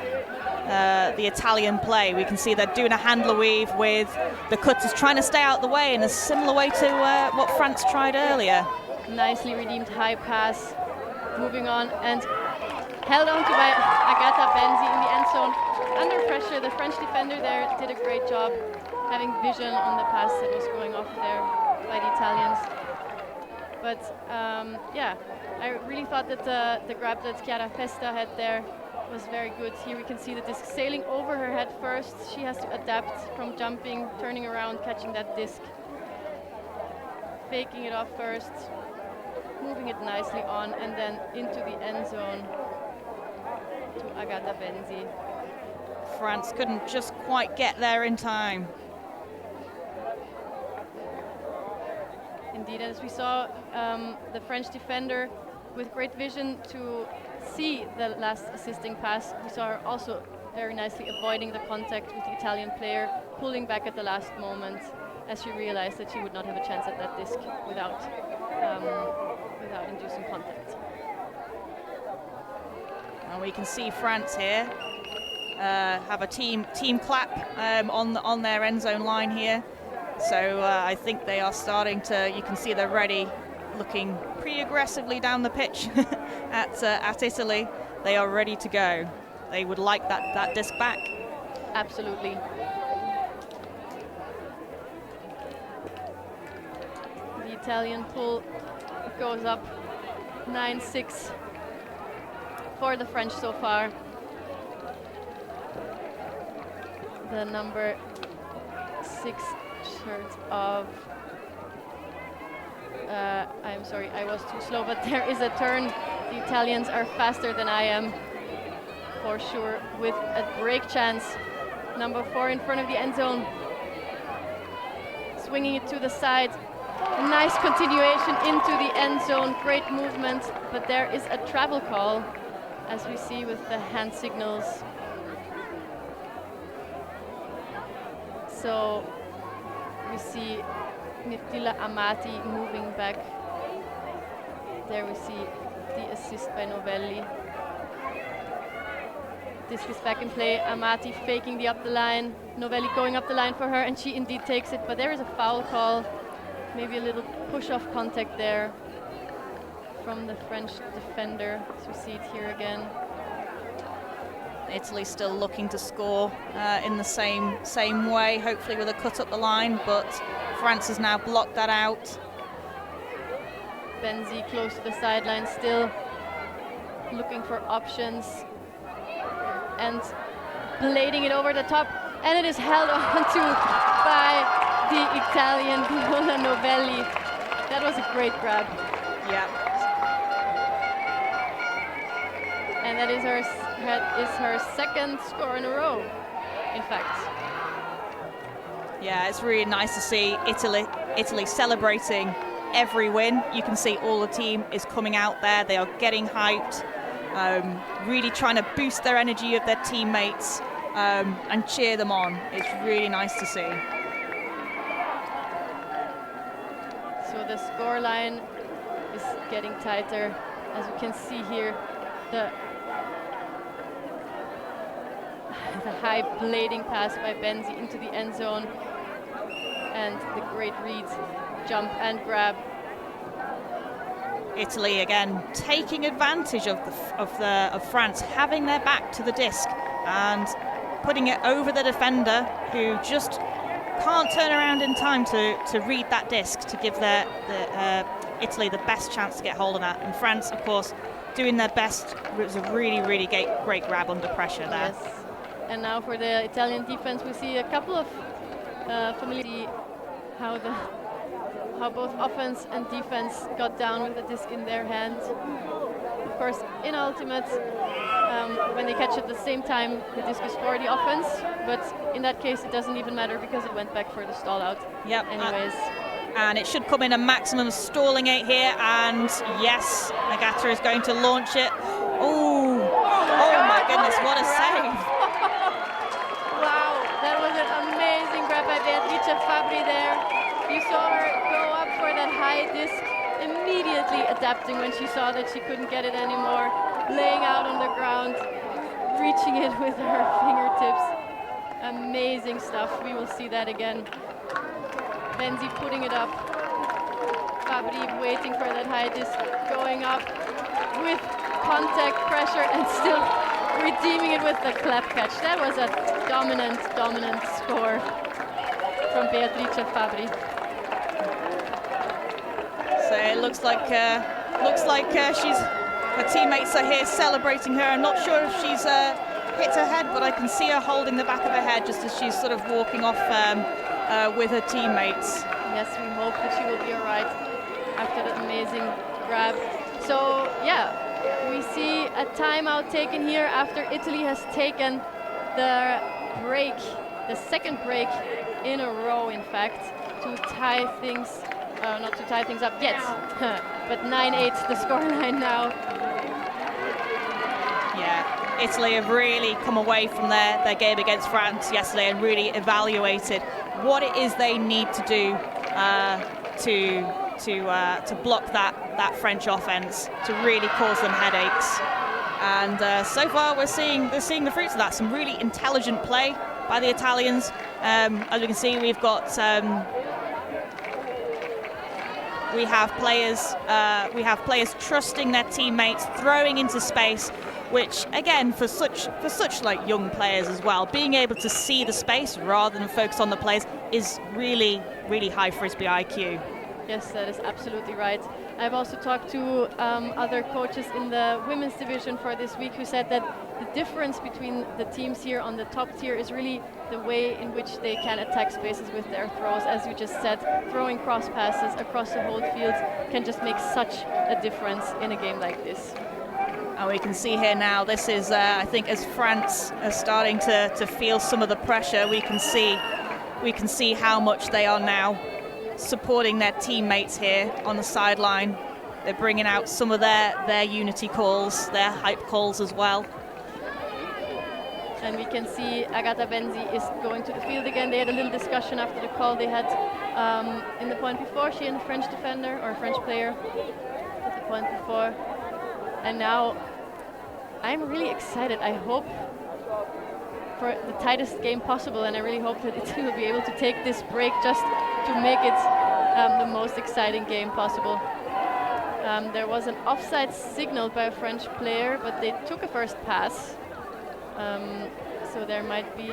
the Italian play. We can see they're doing a handler weave with the cutters trying to stay out the way in a similar way to what France tried earlier. Nicely redeemed high pass. Moving on and held on to by Agata Benzi in the end zone. Under pressure, the French defender there did a great job having vision on the pass that was going off there by the Italians. But yeah, I really thought that the grab that Chiara Festa had there was very good. Here we can see the disc sailing over her head first. She has to adapt from jumping, turning around, catching that disc, faking it off first, moving it nicely on, and then into the end zone to Agata Benzi. France couldn't just quite get there in time. Indeed, as we saw, the French defender with great vision to see the last assisting pass. We saw her also very nicely avoiding the contact with the Italian player, pulling back at the last moment as she realized that she would not have a chance at that disc without inducing contact. And we can see France here have a team clap on their end zone line here. So I think they are starting to, you can see they're ready, looking pretty aggressively down the pitch at Italy. They are ready to go. They would like that disc back. Absolutely. The Italian pull goes up 9-6 for the French so far. The number 6 shirt of I'm sorry, I was too slow, but there is a turn. The Italians are faster than I am, for sure, with a break chance. Number 4 in front of the end zone. Swinging it to the side. A nice continuation into the end zone. Great movement, but there is a travel call, as we see with the hand signals. So we see Mirtilla Amati moving back. There we see the assist by Novelli. Disc is back in play. Amati faking the up the line. Novelli going up the line for her, and she indeed takes it. But there is a foul call. Maybe a little push-off contact there from the French defender. So we see it here again. Italy still looking to score in the same way, hopefully with a cut up the line, but France has now blocked that out. Benzi close to the sideline, still looking for options and blading it over the top, and it is held on to by the Italian Viola Novelli. That was a great grab. Yeah. And that is her second score in a row, in fact. Yeah, it's really nice to see Italy celebrating every win. You can see all the team is coming out there. They are getting hyped, really trying to boost their energy of their teammates and cheer them on. It's really nice to see. So the score line is getting tighter. As you can see here, the high blading pass by Benzi into the end zone, and the great read, jump and grab. Italy again taking advantage of France having their back to the disc and putting it over the defender, who just can't turn around in time to read that disc to give Italy the best chance to get hold of that. And France, of course, doing their best. It was a really great grab under pressure there. Yes. And now for the Italian defense, we see a couple of familiar how both offense and defense got down with the disc in their hands. Of course, in ultimate, when they catch it at the same time, the disc is for the offense, but in that case it doesn't even matter because it went back for the stall out. Yep. Anyways. And it should come in a maximum stalling 8 here, and yes, Agata is going to launch it. Oh my goodness, what a save. Wow, that was an amazing grab by Beatrice Fabri there. You saw her go up for that high disc immediately adapting when she saw that she couldn't get it anymore, laying out on the ground, reaching it with her fingertips. Amazing stuff. We will see that again. Benzi putting it up. Fabri waiting for that high disc, going up with contact pressure and still redeeming it with the clap catch. That was a dominant score from Beatrice Fabri. So it looks like her teammates are here celebrating her. I'm not sure if she's hit her head, but I can see her holding the back of her head just as she's sort of walking off with her teammates. Yes, we hope that she will be all right after that amazing grab. So yeah, we see a timeout taken here after Italy has taken the break, the second break in a row, in fact, to tie things, not to tie things up yet, but 9-8 the scoreline now. Yeah, Italy have really come away from their game against France yesterday and really evaluated what it is they need to do to block that French offense, to really cause them headaches. And so far they're seeing the fruits of that. Some really intelligent play by the Italians. As we can see, we have players trusting their teammates, throwing into space, which again for such like young players as well, being able to see the space rather than focus on the players is really high frisbee IQ. Yes, that is absolutely right. I've also talked to other coaches in the women's division for this week who said that the difference between the teams here on the top tier is really the way in which they can attack spaces with their throws. As you just said, throwing cross passes across the whole field can just make such a difference in a game like this. And we can see here now, this is, I think, as France are starting to feel some of the pressure, we can see how much they are now supporting their teammates here on the sideline. They're bringing out some of their unity calls, their hype calls as well. And we can see Agata Benzi is going to the field again. They had a little discussion after the call they had in the point before. She and a French defender or a French player at the point before. And now I'm really excited. I hope for the tightest game possible, and I really hope that Italy will be able to take this break just to make it the most exciting game possible. There was an offside signaled by a French player, but they took a first pass. So there might be,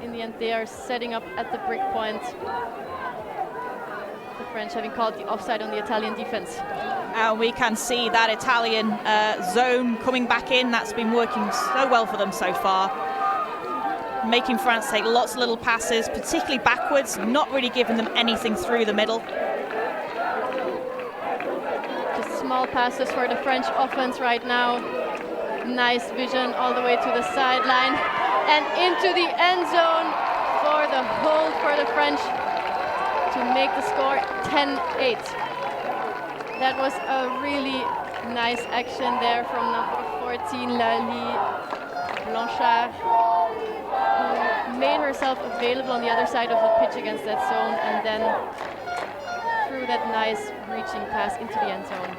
in the end, they are setting up at the break point. The French having called the offside on the Italian defense. And we can see that Italian zone coming back in. That's been working so well for them so far. Making France take lots of little passes, particularly backwards, not really giving them anything through the middle. Just small passes for the French offense right now. Nice vision all the way to the sideline and into the end zone for the hold for the French to make the score 10-8. That was a really nice action there from number 14, Lali Blanchard, who made herself available on the other side of the pitch against that zone and then threw that nice reaching pass into the end zone.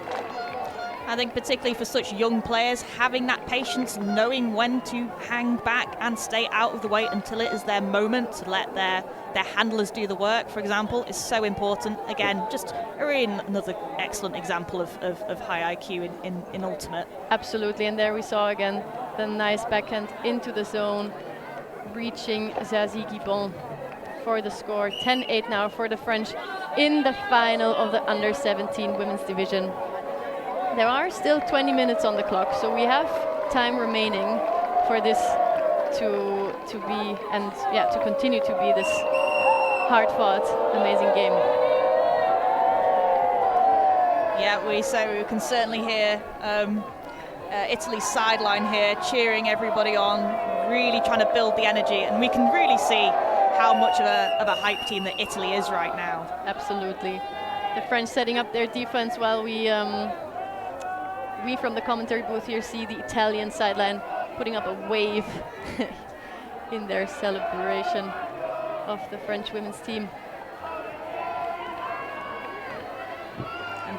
I think particularly for such young players, having that patience, knowing when to hang back and stay out of the way until it is their moment to let their handlers do the work, for example, is so important. Again, just really another excellent example of high IQ in ultimate. Absolutely, and there we saw again the nice backhand into the zone, reaching Zazie Guibon for the score. 10-8 now for the French in the final of the under-17 women's division. There are still 20 minutes on the clock, so we have time remaining for this to be, and yeah, to continue to be this hard-fought, amazing game. Yeah, we can certainly hear Italy's sideline here cheering everybody on, really trying to build the energy, and we can really see how much of a hype team that Italy is right now. Absolutely. The French setting up their defense while we from the commentary booth here see the Italian sideline putting up a wave in their celebration of the French women's team.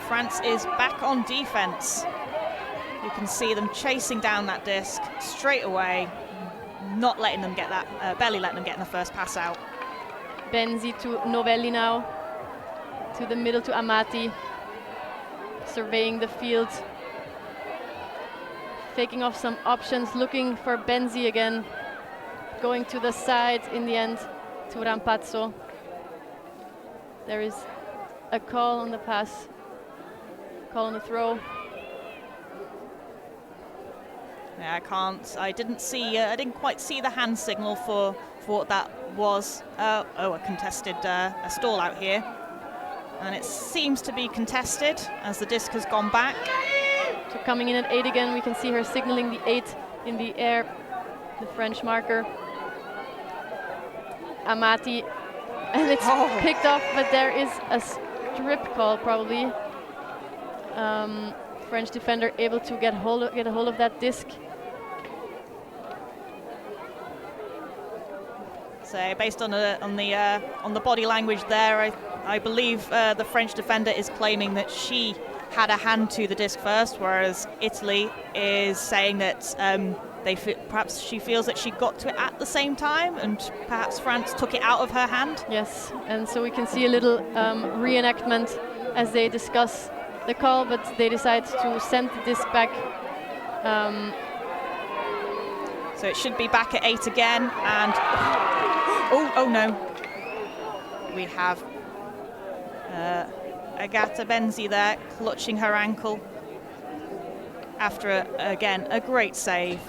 France is back on defense. You can see them chasing down that disc straight away, not letting them get that, barely letting them get in the first pass out. Benzi to Novelli now, to the middle to Amati, surveying the field, taking off some options, looking for Benzi again, going to the side in the end to Rampazzo. There is a call on the pass, call on the throw. Yeah, I didn't quite see the hand signal for what that was. A contested, a stall out here. And it seems to be contested as the disc has gone back. So coming in at 8 again, we can see her signaling the 8 in the air, the French marker. Amati, and it's picked off, but there is a strip call probably. French defender able to get a hold of that disc. So based on the body language there, I believe the French defender is claiming that she had a hand to the disc first, whereas Italy is saying that perhaps she feels that she got to it at the same time, and perhaps France took it out of her hand. Yes, and so we can see a little reenactment as they discuss the call, but they decide to send the disc back. So it should be back at 8 again, and oh no, we have Agata Benzi there clutching her ankle after again a great save,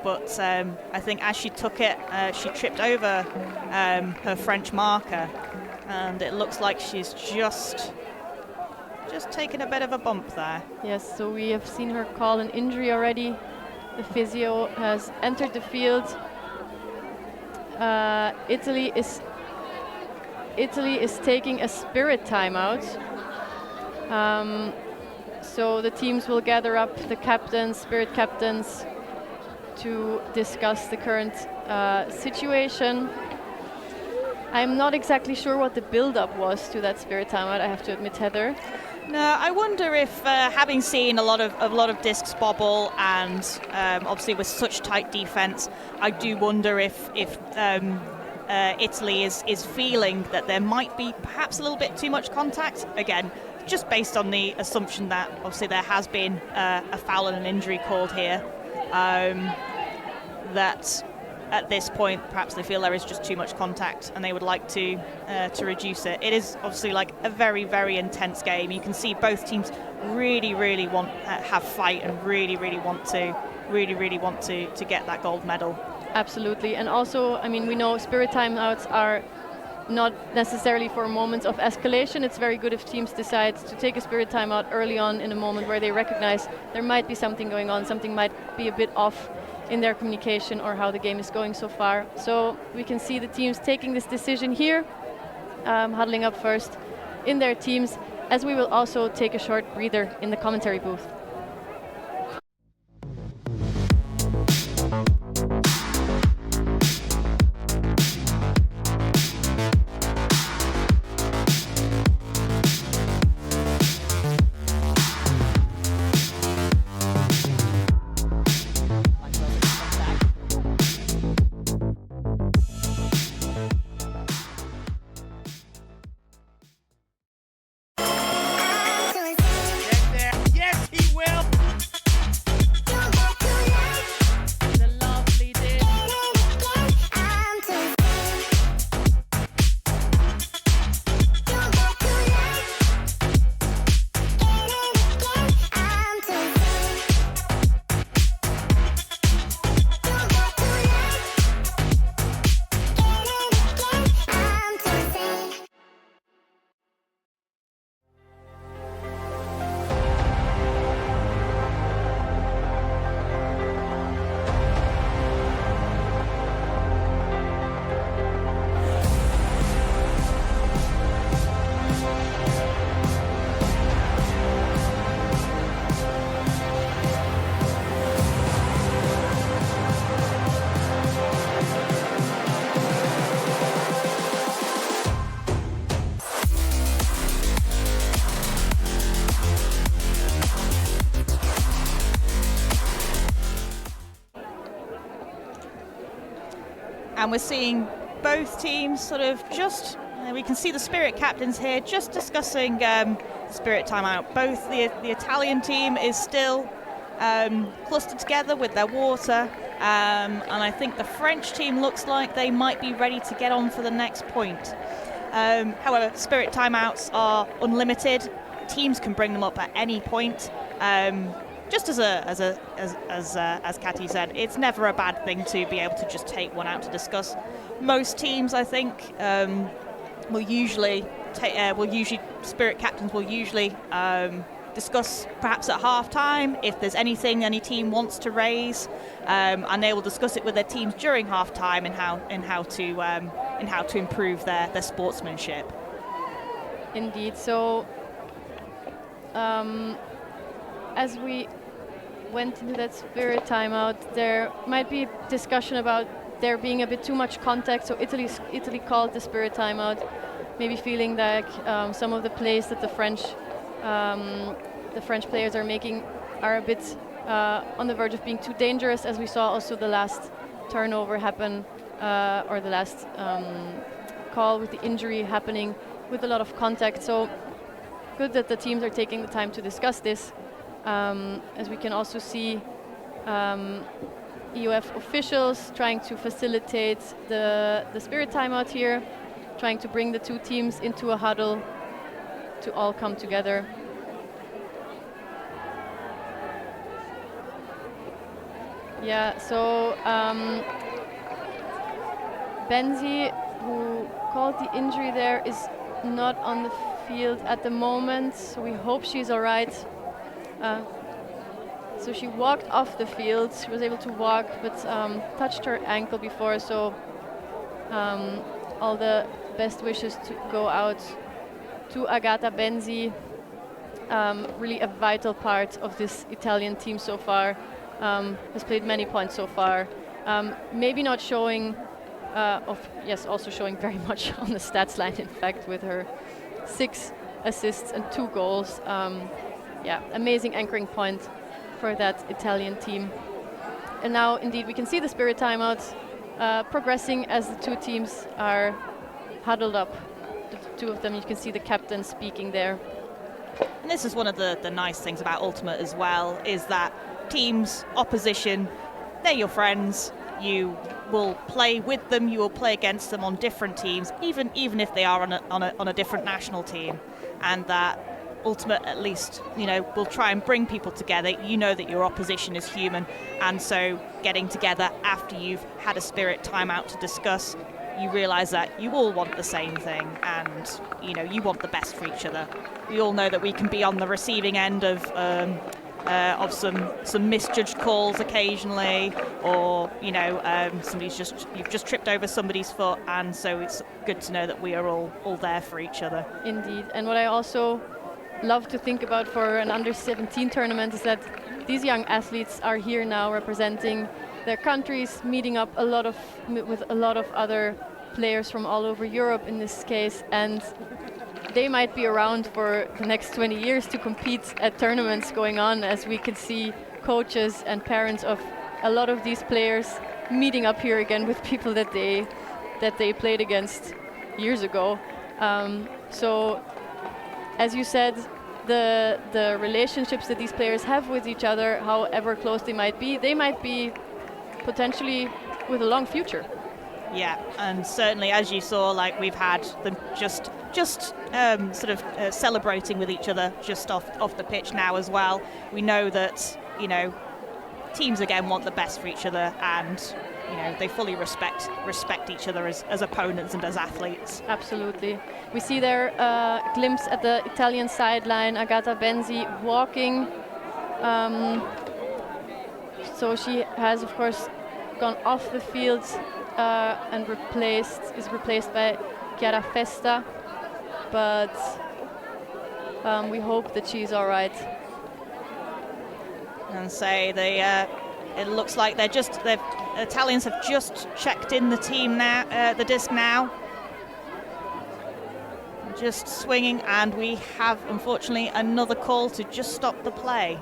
but I think as she took it, she tripped over her French marker, and it looks like she's just taken a bit of a bump there. Yes, so we have seen her call an injury already. The physio has entered the field. Italy is taking a spirit timeout. So the teams will gather up the captains, spirit captains, to discuss the current situation. I'm not exactly sure what the build-up was to that spirit timeout, I have to admit, Heather. No, I wonder if, having seen a lot of discs bobble, and obviously with such tight defence, I do wonder if Italy is feeling that there might be perhaps a little bit too much contact. Again, just based on the assumption that obviously there has been a foul and an injury called here, that at this point perhaps they feel there is just too much contact and they would like to reduce it. It is obviously like a very, very intense game. You can see both teams really want have fight and really want to get that gold medal. Absolutely, and also, I mean, we know spirit timeouts are not necessarily for moments of escalation. It's very good if teams decide to take a spirit timeout early on in a moment where they recognize there might be something going on, something might be a bit off in their communication or how the game is going so far. So we can see the teams taking this decision here, huddling up first in their teams, as we will also take a short breather in the commentary booth. Yes, he will. And we're seeing both teams sort of just, we can see the Spirit captains here just discussing Spirit timeout. Both the Italian team is still clustered together with their water, and I think the French team looks like they might be ready to get on for the next point. However, Spirit timeouts are unlimited. Teams can bring them up at any point. Just as Katy said, it's never a bad thing to be able to just take one out to discuss. Most teams, I think, will usually Spirit captains will usually discuss perhaps at half-time if there's anything any team wants to raise, and they will discuss it with their teams during half-time and how to improve their sportsmanship. Indeed. So, as we went into that Spirit timeout, there might be discussion about there being a bit too much contact. So Italy called the Spirit timeout, maybe feeling like some of the plays that the French players are making are a bit on the verge of being too dangerous, as we saw also the last turnover happen, or the last call with the injury happening with a lot of contact. So good that the teams are taking the time to discuss this. As we can also see EUF officials trying to facilitate the Spirit timeout here, trying to bring the two teams into a huddle to all come together. Yeah, so Benzi, who called the injury there, is not on the field at the moment, so we hope she's all right. So she walked off the field. She was able to walk, but touched her ankle before. So all the best wishes to go out to Agata Benzi. Really a vital part of this Italian team so far. Has played many points so far. Maybe not showing, also showing very much on the stats line, in fact, with her 6 assists and 2 goals. Amazing anchoring point for that Italian team. And now, indeed, we can see the Spirit timeout progressing as the two teams are huddled up. The two of them, you can see the captain speaking there. And this is one of the nice things about Ultimate as well, is that teams, opposition, they're your friends. You will play with them, you will play against them on different teams, even if they are on a different national team. And that Ultimate, at least, will try and bring people together. You know that your opposition is human, and so getting together after you've had a Spirit timeout to discuss, you realise that you all want the same thing, and you want the best for each other. We all know that we can be on the receiving end of some misjudged calls occasionally, or you've just tripped over somebody's foot, and so it's good to know that we are all there for each other. Indeed. And what I also love to think about for an under-17 tournament is that these young athletes are here now representing their countries, meeting up with a lot of other players from all over Europe in this case, and they might be around for the next 20 years to compete at tournaments going on, as we could see coaches and parents of a lot of these players meeting up here again with people that they played against years ago. So, as you said, the relationships that these players have with each other, however close they might be potentially with a long future. Yeah, and certainly, as you saw, we've had them just celebrating with each other just off the pitch now as well. We know that teams again want the best for each other, and they fully respect each other as opponents and as athletes. Absolutely. We see there a glimpse at the Italian sideline, Agata Benzi walking. So she has, of course, gone off the field and is replaced by Chiara Festa, but we hope that she's all right. And say it looks like the Italians have just checked in the team now, the disc now. Just swinging, and we have, unfortunately, another call to just stop the play.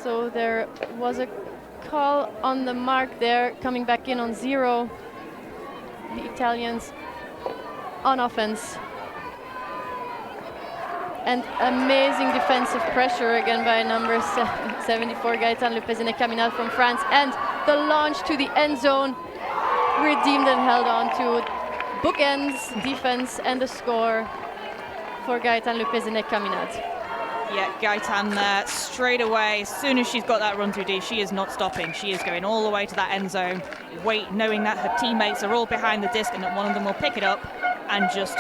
So there was a call on the mark there, coming back in on 0. The Italians on offense. And amazing defensive pressure again by number 74, Gaëtan Le Pézenet-Caminal from France. And the launch to the end zone, redeemed and held on to bookends, defense, and the score for Gaëtan Le Pézenet-Caminal. Yeah, Gaëtan straight away, as soon as she's got that run through D, she is not stopping. She is going all the way to that end zone, knowing that her teammates are all behind the disc and that one of them will pick it up and just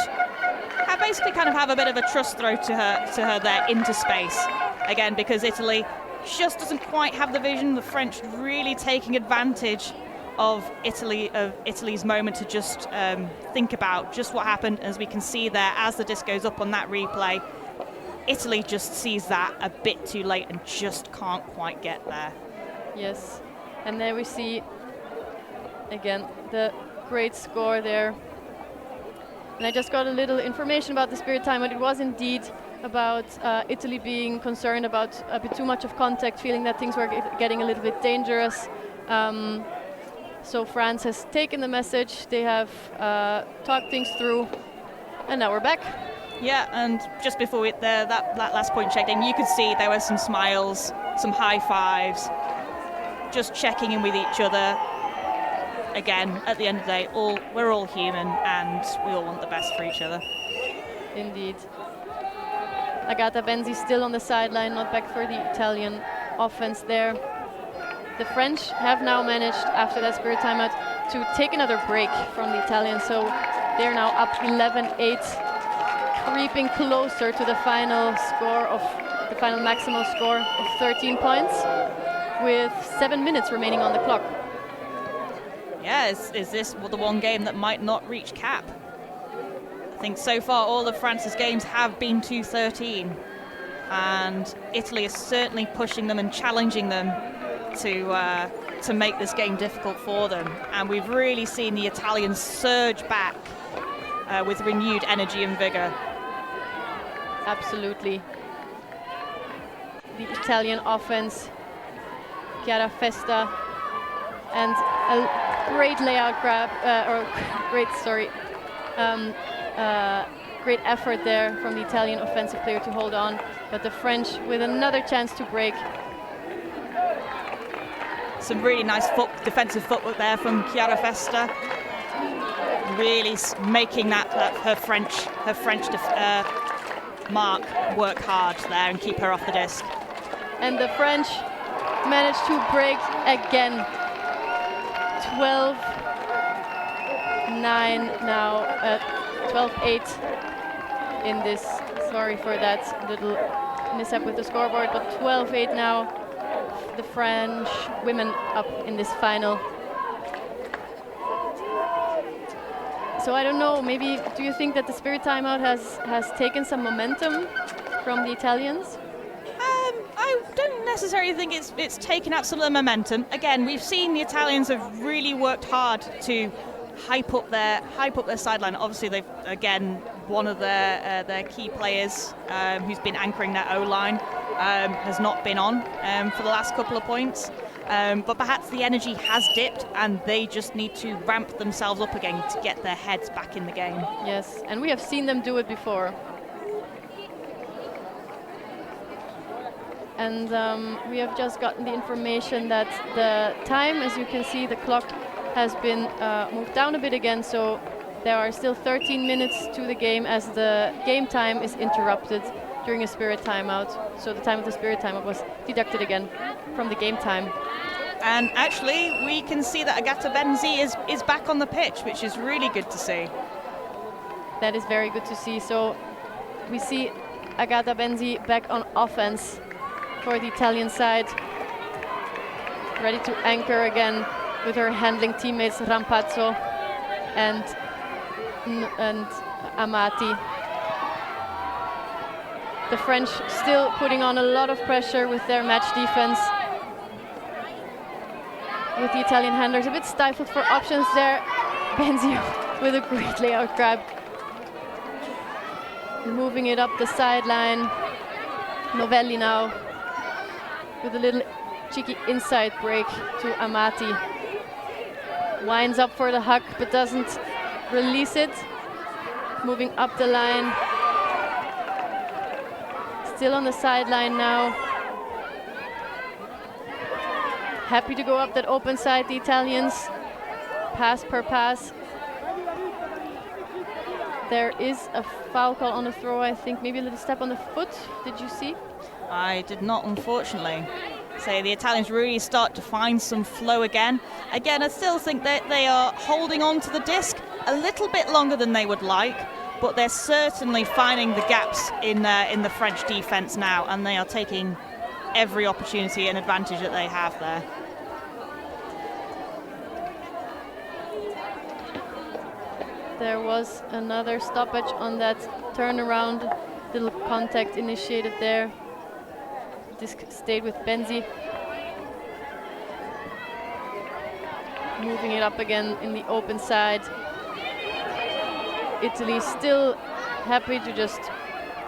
basically kind of have a bit of a trust throw to her there into space. Again, because Italy just doesn't quite have the vision. The French really taking advantage of Italy's moment to just think about just what happened. As we can see there, as the disc goes up on that replay, Italy just sees that a bit too late and just can't quite get there. Yes, and there we see again the great score there. And I just got a little information about the Spirit timeout. It was indeed about Italy being concerned about a bit too much of contact, feeling that things were getting a little bit dangerous. So France has taken the message, they have talked things through, and now we're back. Yeah, and just before that last point checked in, you could see there were some smiles, some high fives, just checking in with each other. Again, at the end of the day, we're all human and we all want the best for each other. Indeed. Agata Benzi still on the sideline, not back for the Italian offense there. The French have now managed, after that Spirit timeout, to take another break from the Italians. So they're now up 11-8, creeping closer to the final score of the final maximal score of 13 points, with 7 minutes remaining on the clock. Yeah, is this the one game that might not reach cap? I think so far all of France's games have been 2-13, and Italy is certainly pushing them and challenging them to make this game difficult for them. And we've really seen the Italians surge back with renewed energy and vigor. Absolutely. The Italian offense, Chiara Festa, and a great layout grab, great effort there from the Italian offensive player to hold on, but the French with another chance to break. Some really nice defensive footwork there from Chiara Festa, really making that her French mark work hard there and keep her off the disc. And the French managed to break again. 12-9 now, 12-8 in this. Sorry for that little mishap with the scoreboard, but 12-8 now. The French women up in this final. So I don't know, maybe do you think that the Spirit timeout has taken some momentum from the Italians? I don't necessarily think it's taken out some of the momentum. Again, we've seen the Italians have really worked hard to hype up their sideline. Obviously, they've again one of their key players who's been anchoring their O-line has not been on for the last couple of points. But perhaps the energy has dipped and they just need to ramp themselves up again to get their heads back in the game. Yes, and we have seen them do it before. And we have just gotten the information that the time, as you can see, the clock has been moved down a bit again, so there are still 13 minutes to the game as the game time is interrupted during a Spirit timeout. So the time of the Spirit timeout was deducted again from the game time. And actually, we can see that Agata Benzi is back on the pitch, which is really good to see. That is very good to see. So we see Agata Benzi back on offense for the Italian side, ready to anchor again with her handling teammates Rampazzo and Amati. The French still putting on a lot of pressure with their match defense. With the Italian handlers a bit stifled for options there. Benzi with a great layout grab. Moving it up the sideline. Novelli now with a little cheeky inside break to Amati. Winds up for the huck, but doesn't release it. Moving up the line. Still on the sideline now. Happy to go up that open side, the Italians. Pass per pass. There is a foul call on the throw, I think. Maybe a little step on the foot. Did you see? I did not, unfortunately. So the Italians really start to find some flow again. Again, I still think that they are holding on to the disc a little bit longer than they would like, but they're certainly finding the gaps in the French defence now, and they are taking every opportunity and advantage that they have there. There was another stoppage on that turnaround. Little contact initiated there. Disc stayed with Benzi. Moving it up again in the open side. Italy still happy to just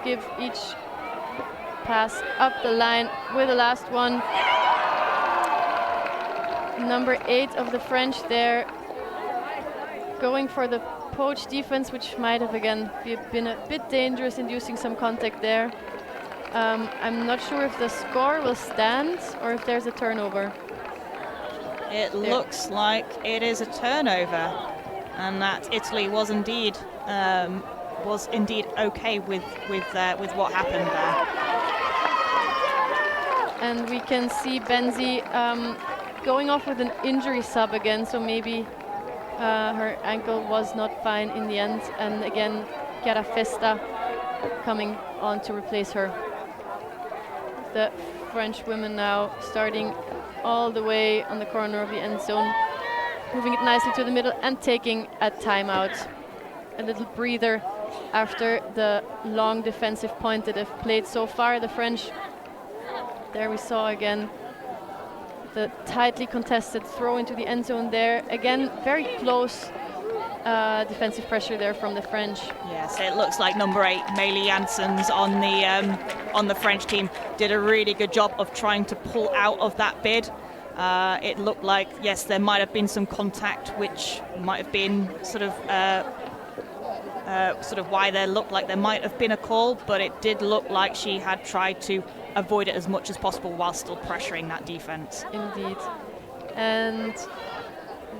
give each pass up the line with the last one. Number 8 of the French there, going for the poach defense, which might have again been a bit dangerous, inducing some contact there. I'm not sure if the score will stand or if there's a turnover. It looks like it is a turnover, and that Italy was indeed okay with what happened there. And we can see Benzi going off with an injury sub again, so maybe her ankle was not fine in the end. And again, Chiara Festa coming on to replace her. The French women now starting all the way on the corner of the end zone, moving it nicely to the middle and taking a timeout. A little breather after the long defensive point that they've played so far, the French. There we saw again the tightly contested throw into the end zone there. Again, very close defensive pressure there from the French. Yes, it looks like number 8, Meili Janssens on the French team did a really good job of trying to pull out of that bid. It looked like, yes, there might have been some contact, which might have been sort of why there looked like there might have been a call, but it did look like she had tried to avoid it as much as possible while still pressuring that defense. Indeed. And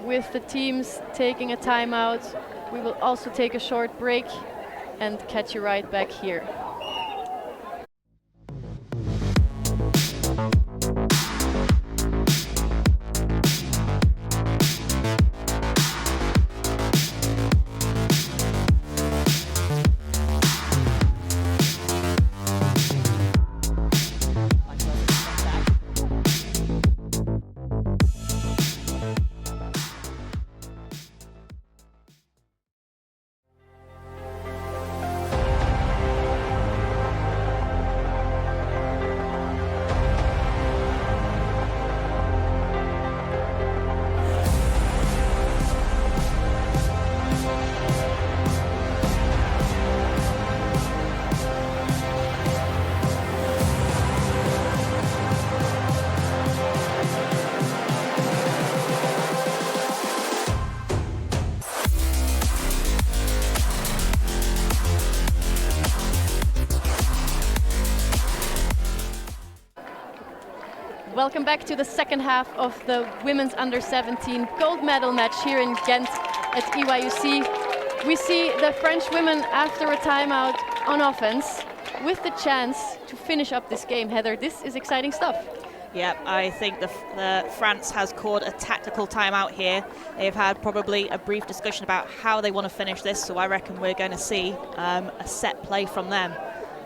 with the teams taking a timeout, we will also take a short break and catch you right back here. Welcome back to the second half of the women's under-17 gold medal match here in Ghent at EYUC. We see the French women after a timeout on offense with the chance to finish up this game. Heather, this is exciting stuff. Yep, I think the France has called a tactical timeout here. They've had probably a brief discussion about how they want to finish this, so I reckon we're going to see a set play from them.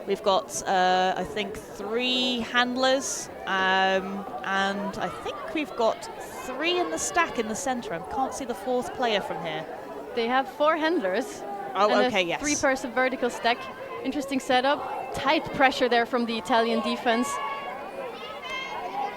We've got, I think, 3 handlers, and I think we've got 3 in the stack in the centre. I can't see the 4th player from here. They have 4 handlers. Oh, and okay, a yes. 3-person vertical stack. Interesting setup. Tight pressure there from the Italian defense.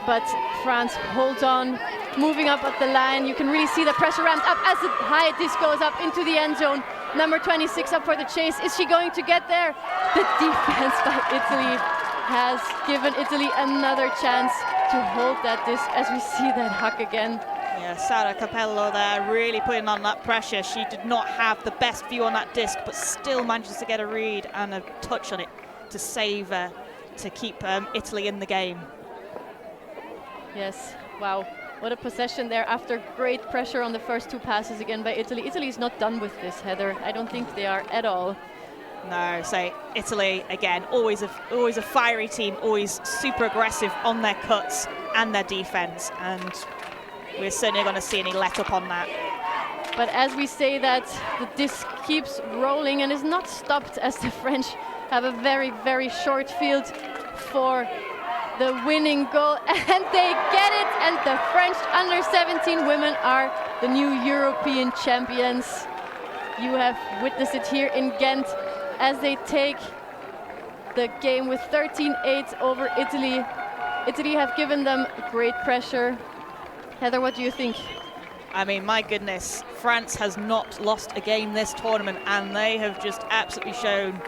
But France holds on, moving up at the line. You can really see the pressure ramps up as the high disc goes up into the end zone. Number 26 up for the chase. Is she going to get there? The defense by Italy has given Italy another chance to hold that disc as we see that huck again. Yeah, Sara Capello there really putting on that pressure. She did not have the best view on that disc, but still manages to get a read and a touch on it to save, to keep Italy in the game. Yes, wow. What a possession there after great pressure on the first 2 passes again by Italy. Italy is not done with this, Heather. I don't think they are at all. No, so Italy, again, always a fiery team, always super aggressive on their cuts and their defense. And we're certainly going to see any let up on that. But as we say that, the disc keeps rolling and is not stopped as the French have a very, very short field for the winning goal. And they get it, and the French under-17 women are the new European champions. You have witnessed it here in Ghent as they take the game with 13-8 over Italy. Italy have given them great pressure. Heather, what do you think? I mean, my goodness, France has not lost a game this tournament, and they have just absolutely shown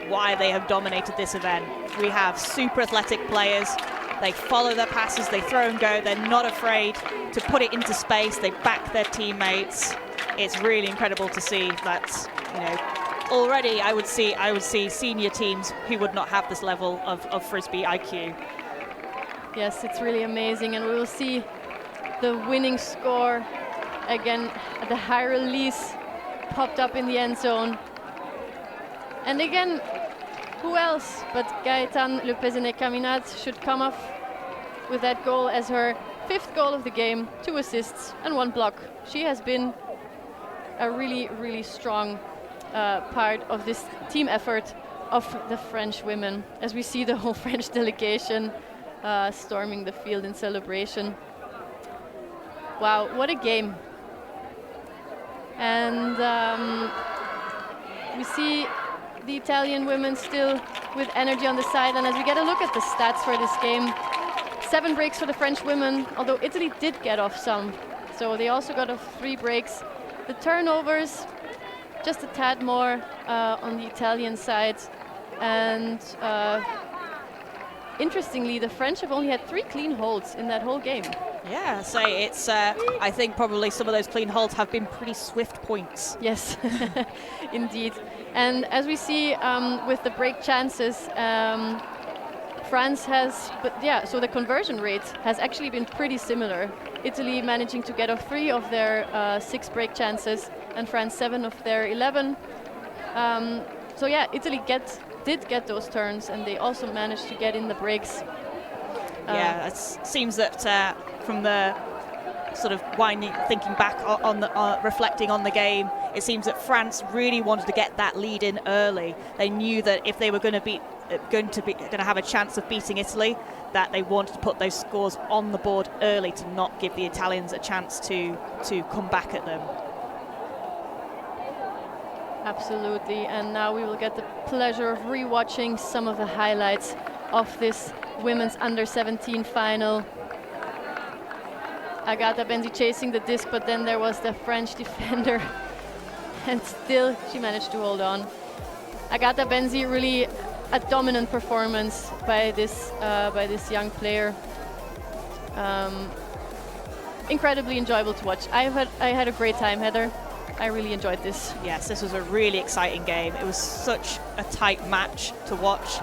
why they have dominated this event. We have super athletic players. They follow their passes, they throw and go. They're not afraid to put it into space. They back their teammates. It's really incredible to see that, you know, already I would see senior teams who would not have this level of Frisbee IQ. Yes, it's really amazing, and we will see the winning score again. The high release popped up in the end zone. And again, who else but Gaëtane Le Pézenet-Caminade should come off with that goal as her 5th goal of the game, 2 assists and 1 block. She has been a really, really strong part of this team effort of the French women, as we see the whole French delegation storming the field in celebration. Wow, what a game. And we see the Italian women still with energy on the side. And as we get a look at the stats for this game, 7 breaks for the French women, although Italy did get off some. So they also got off 3 breaks. The turnovers, just a tad more on the Italian side. And interestingly, the French have only had 3 clean holds in that whole game. Yeah, so it's, I think probably some of those clean holds have been pretty swift points. Yes, indeed. And as we see with the break chances, France has, but yeah, so the conversion rate has actually been pretty similar. Italy managing to get off 3 of their 6 break chances, and France 7 of their 11. So yeah, Italy did get those turns, and they also managed to get in the breaks. Yeah, it seems that from the sort of thinking back on the reflecting on the game, it seems that France really wanted to get that lead in early. They knew that if they were going to have a chance of beating Italy, that they wanted to put those scores on the board early to not give the Italians a chance to come back at them. Absolutely, and now we will get the pleasure of rewatching some of the highlights of this women's under-17 final. Agatha Benzi chasing the disc, but then there was the French defender, and still she managed to hold on. Agatha Benzi, really a dominant performance by this young player. Incredibly enjoyable to watch. I had a great time, Heather. I really enjoyed this. Yes, this was a really exciting game. It was such a tight match to watch,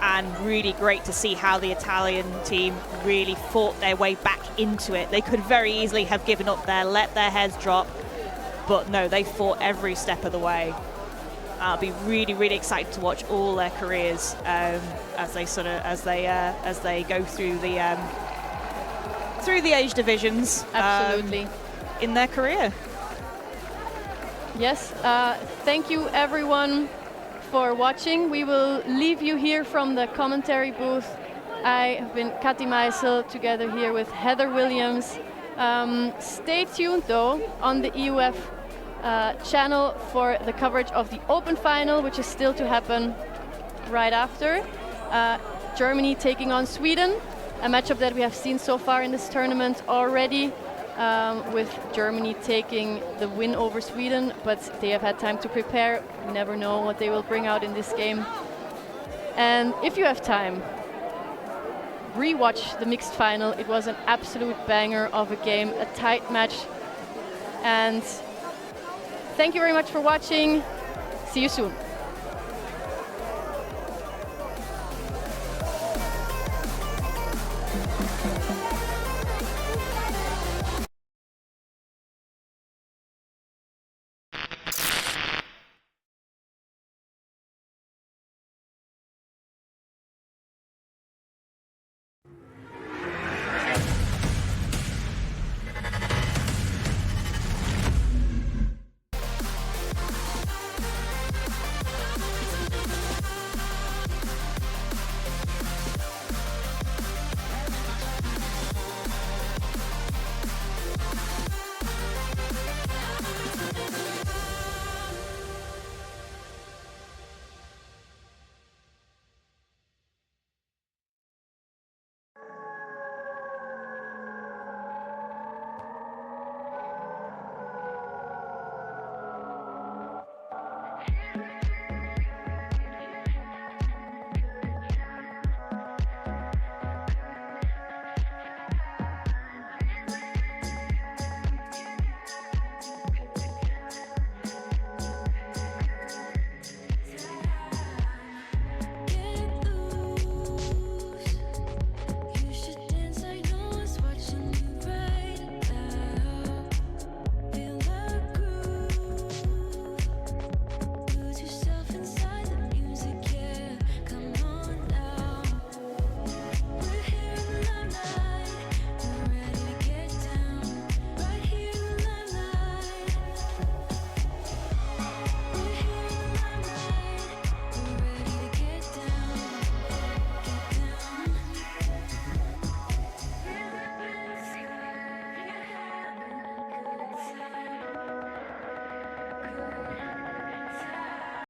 and really great to see how the Italian team really fought their way back into it. They could very easily have given up there, let their heads drop, but no, they fought every step of the way. I'll be really, really excited to watch all their careers as they go through the age divisions. Absolutely. In their career. Yes, thank you everyone for watching. We will leave you here from the commentary booth. I have been Kati Meisel together here with Heather Williams. Stay tuned though on the EUF channel for the coverage of the Open Final, which is still to happen right after. Germany taking on Sweden, a matchup that we have seen so far in this tournament already. With Germany taking the win over Sweden, but they have had time to prepare. We never know what they will bring out in this game. And if you have time, rewatch the mixed final. It was an absolute banger of a game, a tight match. And thank you very much for watching. See you soon.